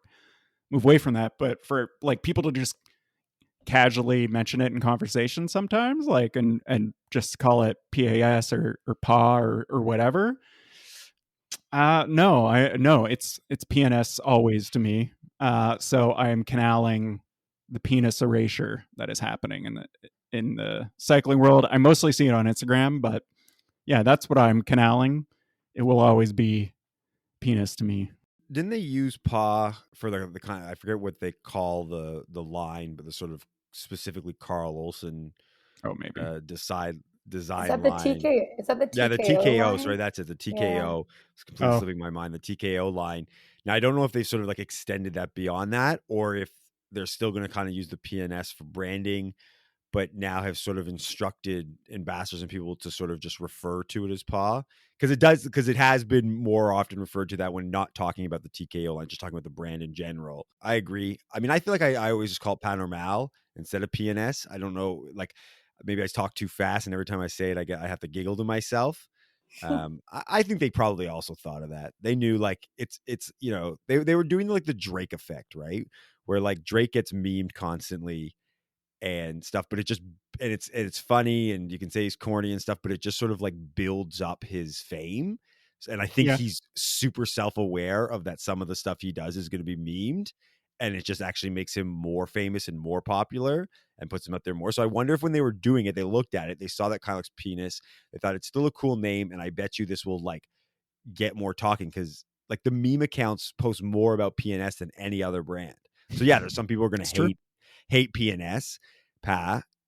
move away from that. But for like people to just casually mention it in conversation sometimes, like and just call it PAS or PA or whatever. No, it's PNS always to me. So I am canaling the penis erasure that is happening in the cycling world. I mostly see it on Instagram, but yeah, that's what I'm canaling. It will always be penis to me. Didn't they use PA for the kind of, I forget what they call the line, but the sort of specifically Carl Olsen Maybe design Is that the line. TK? Is that the TKO? Yeah, the TKO. line? Sorry, that's it. The TKO. Yeah. It's completely slipping my mind. The TKO line. Now I don't know if they sort of like extended that beyond that, or if they're still going to kind of use the PNS for branding, but now have sort of instructed ambassadors and people to sort of just refer to it as PA, because it has been more often referred to that when not talking about the TKO line, just talking about the brand in general. I agree. I mean, I feel like I always just call it Panormal instead of PNS. I don't know, like maybe I talk too fast, and every time I say it, I have to giggle to myself. I think they probably also thought of that. They knew like it's they were doing like the Drake effect, right? Where like Drake gets memed constantly, and stuff, but it's funny, and you can say he's corny and stuff, but it just sort of like builds up his fame. And I think Yeah. he's super self-aware of that some of the stuff he does is going to be memed, and it just actually makes him more famous and more popular and puts him up there more. So I wonder if when they were doing it, they looked at it, they saw that Kyle's penis, they thought it's still a cool name, and I bet you this will like get more talking, because like the meme accounts post more about PNS than any other brand. So yeah, there's some people who are going to hate PNS,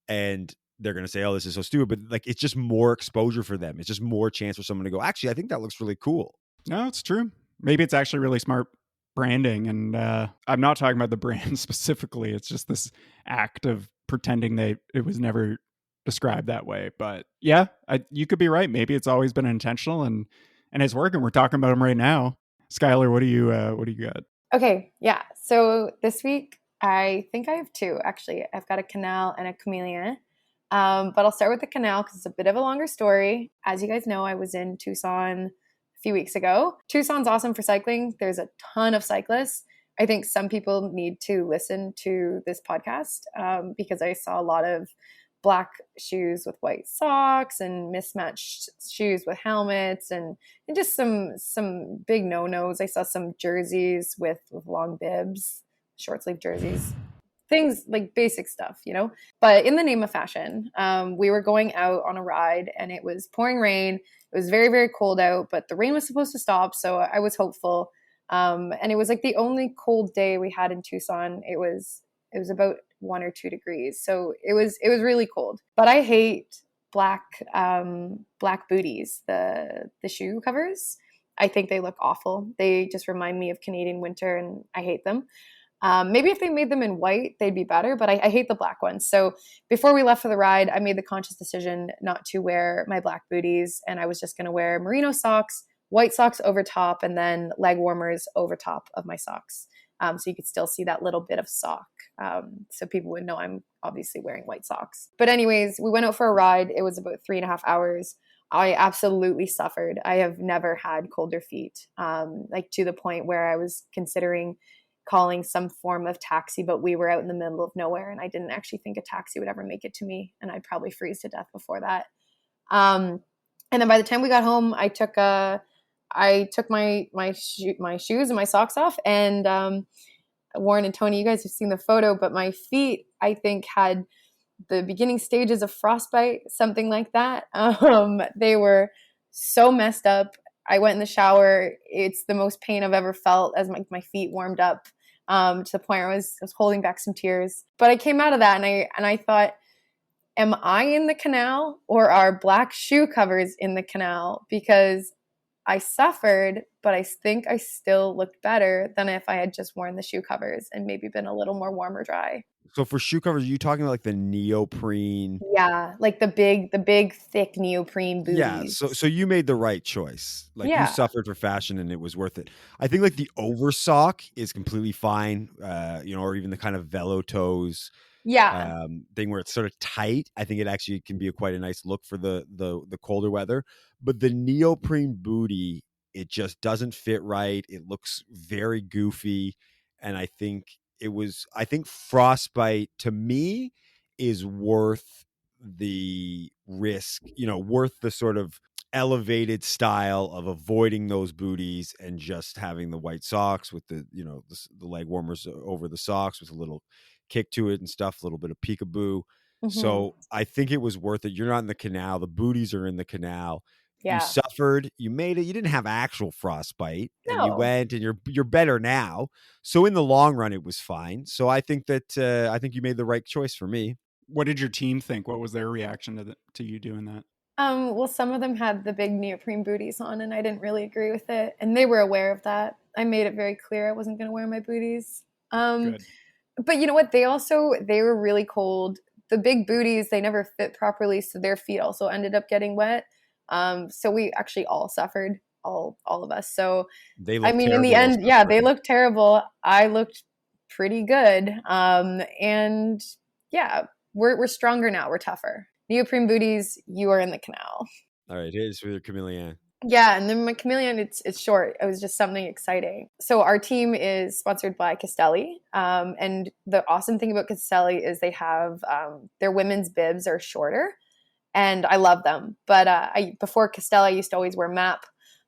and they're going to say, oh, this is so stupid, but like it's just more exposure for them. It's just more chance for someone to go, actually, I think that looks really cool. No, it's true. Maybe it's actually really smart branding. And I'm not talking about the brand specifically. It's just this act of pretending it was never described that way. But yeah, you could be right. Maybe it's always been intentional and it's working. We're talking about them right now. Skyler, what do you got? Okay, yeah. So this week, I think I have two, actually. I've got a Canal and a Camillien. But I'll start with the Canal because it's a bit of a longer story. As you guys know, I was in Tucson a few weeks ago. Tucson's awesome for cycling. There's a ton of cyclists. I think some people need to listen to this podcast because I saw a lot of black shoes with white socks and mismatched shoes with helmets and just some big no-nos. I saw some jerseys with long bibs, short sleeve jerseys, things like basic stuff, you know. But in the name of fashion, we were going out on a ride and it was pouring rain. It was very, very cold out, but the rain was supposed to stop, so I was hopeful. And it was like the only cold day we had in Tucson. It was about 1 or 2 degrees, so it was really cold. But I hate black booties, the shoe covers. I think they look awful. They just remind me of Canadian winter, and I hate them. Maybe if they made them in white, they'd be better, but I hate the black ones. So before we left for the ride, I made the conscious decision not to wear my black booties, and I was just going to wear merino socks, white socks over top, and then leg warmers over top of my socks. So you could still see that little bit of sock. So people would know I'm obviously wearing white socks. But anyways, we went out for a ride. It was about 3.5 hours. I absolutely suffered. I have never had colder feet, like to the point where I was considering calling some form of taxi, but we were out in the middle of nowhere and I didn't actually think a taxi would ever make it to me, and I'd probably freeze to death before that. And then by the time we got home, I took my shoes and my socks off, and Warren and Tony, you guys have seen the photo, but my feet, I think, had the beginning stages of frostbite, something like that. They were so messed up. I went in the shower. It's the most pain I've ever felt as my feet warmed up, to the point where I was holding back some tears. But I came out of that and I thought, am I in the canal or are black shoe covers in the canal? Because I suffered, but I think I still looked better than if I had just worn the shoe covers and maybe been a little more warm or dry. So for shoe covers, are you talking about like the neoprene? Yeah, like the big thick neoprene booties. Yeah, so you made the right choice. Like you suffered for fashion and it was worth it. I think like the over sock is completely fine, or even the kind of velo toes thing where it's sort of tight. I think it actually can be quite a nice look for the colder weather. But the neoprene booty, it just doesn't fit right. It looks very goofy, and I think frostbite to me is worth the risk, worth the sort of elevated style of avoiding those booties and just having the white socks with the leg warmers over the socks with a little kick to it and stuff, a little bit of peekaboo. Mm-hmm. So I think it was worth it. You're not in the canal. The booties are in the canal. Yeah. You suffered, you made it. You didn't have actual frostbite, and you went, and you're better now. So in the long run, it was fine. So I think that you made the right choice for me. What did your team think? What was their reaction to you doing that? Well, some of them had the big neoprene booties on, and I didn't really agree with it, and they were aware of that. I made it very clear I wasn't going to wear my booties. Good. But you know what? They were really cold. The big booties, they never fit properly, so their feet also ended up getting wet. So we actually all suffered, all of us. So in the end, they looked terrible. I looked pretty good. And yeah, we're stronger now. We're tougher. Neoprene booties, you are in the canal. All right, here's for your Camillien. Yeah, and then my Camillien, it's short. It was just something exciting. So our team is sponsored by Castelli, and the awesome thing about Castelli is they have their women's bibs are shorter, and I love them. But before Castelli, I used to always wear MAP,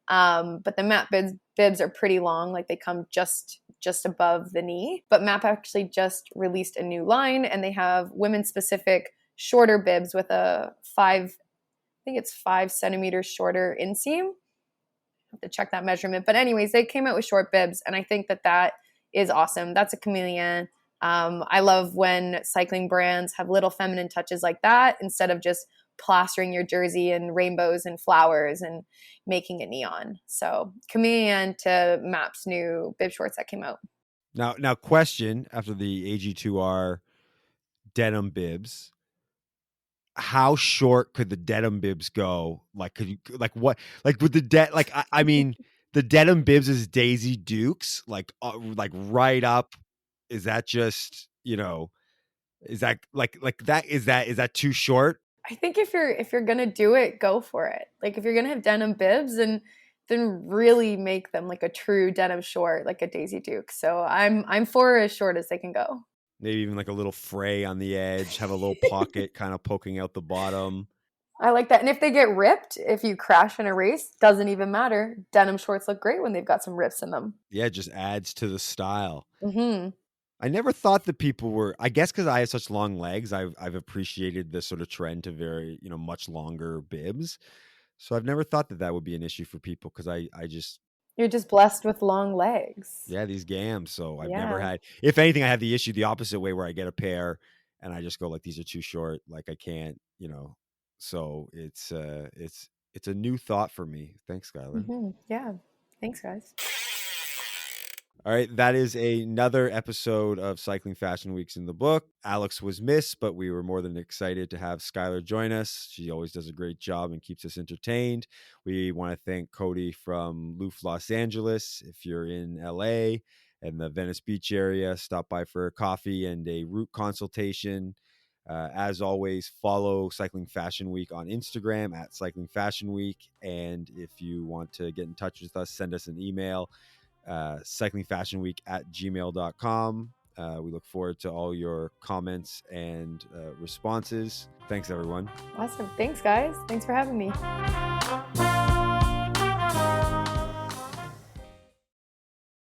but the MAP bibs are pretty long, like they come just above the knee. But MAP actually just released a new line, and they have women specific shorter bibs with a 5 centimeters shorter inseam. I have to check that measurement. But anyways, they came out with short bibs, and I think that is awesome. That's a Camillien. I love when cycling brands have little feminine touches like that instead of just plastering your jersey in rainbows and flowers and making it neon. So Camillien to MAP's new bib shorts that came out. Now question after the AG2R denim bibs. How short could the denim bibs go? Like, could you what? Like with the I mean, the denim bibs is Daisy Dukes, like right up. Is that just Is that that? Is that too short? I think if you're gonna do it, go for it. Like if you're gonna have denim bibs, and then really make them like a true denim short, like a Daisy Duke. So I'm for as short as they can go. Maybe even like a little fray on the edge, have a little pocket kind of poking out the bottom. I like that. And if they get ripped, if you crash in a race, doesn't even matter. Denim shorts look great when they've got some rips in them. Yeah, it just adds to the style. Mm-hmm. I never thought that people were, I guess because I have such long legs, I've appreciated this sort of trend to very, much longer bibs. So I've never thought that would be an issue for people because I just, You're just blessed with long legs. yeah, these gams. So I've never Yeah. had, if anything, I have the issue the opposite way where I get a pair and I just go like, these are too short. Like I can't, so it's a new thought for me. Thanks, Skyler. Mm-hmm. Yeah. Thanks, guys. All right, that is another episode of Cycling Fashion Weeks in the book. Alex was missed, but we were more than excited to have Skyler join us. She always does a great job and keeps us entertained. We want to thank Cody from Luft Los Angeles. If you're in LA and the Venice Beach area, stop by for a coffee and a route consultation. As always, follow Cycling Fashion Week on Instagram at Cycling Fashion Week. And if you want to get in touch with us, send us an email. cyclingfashionweek@gmail.com. We look forward to all your comments and responses. Thanks, everyone. Awesome. Thanks, guys. Thanks for having me.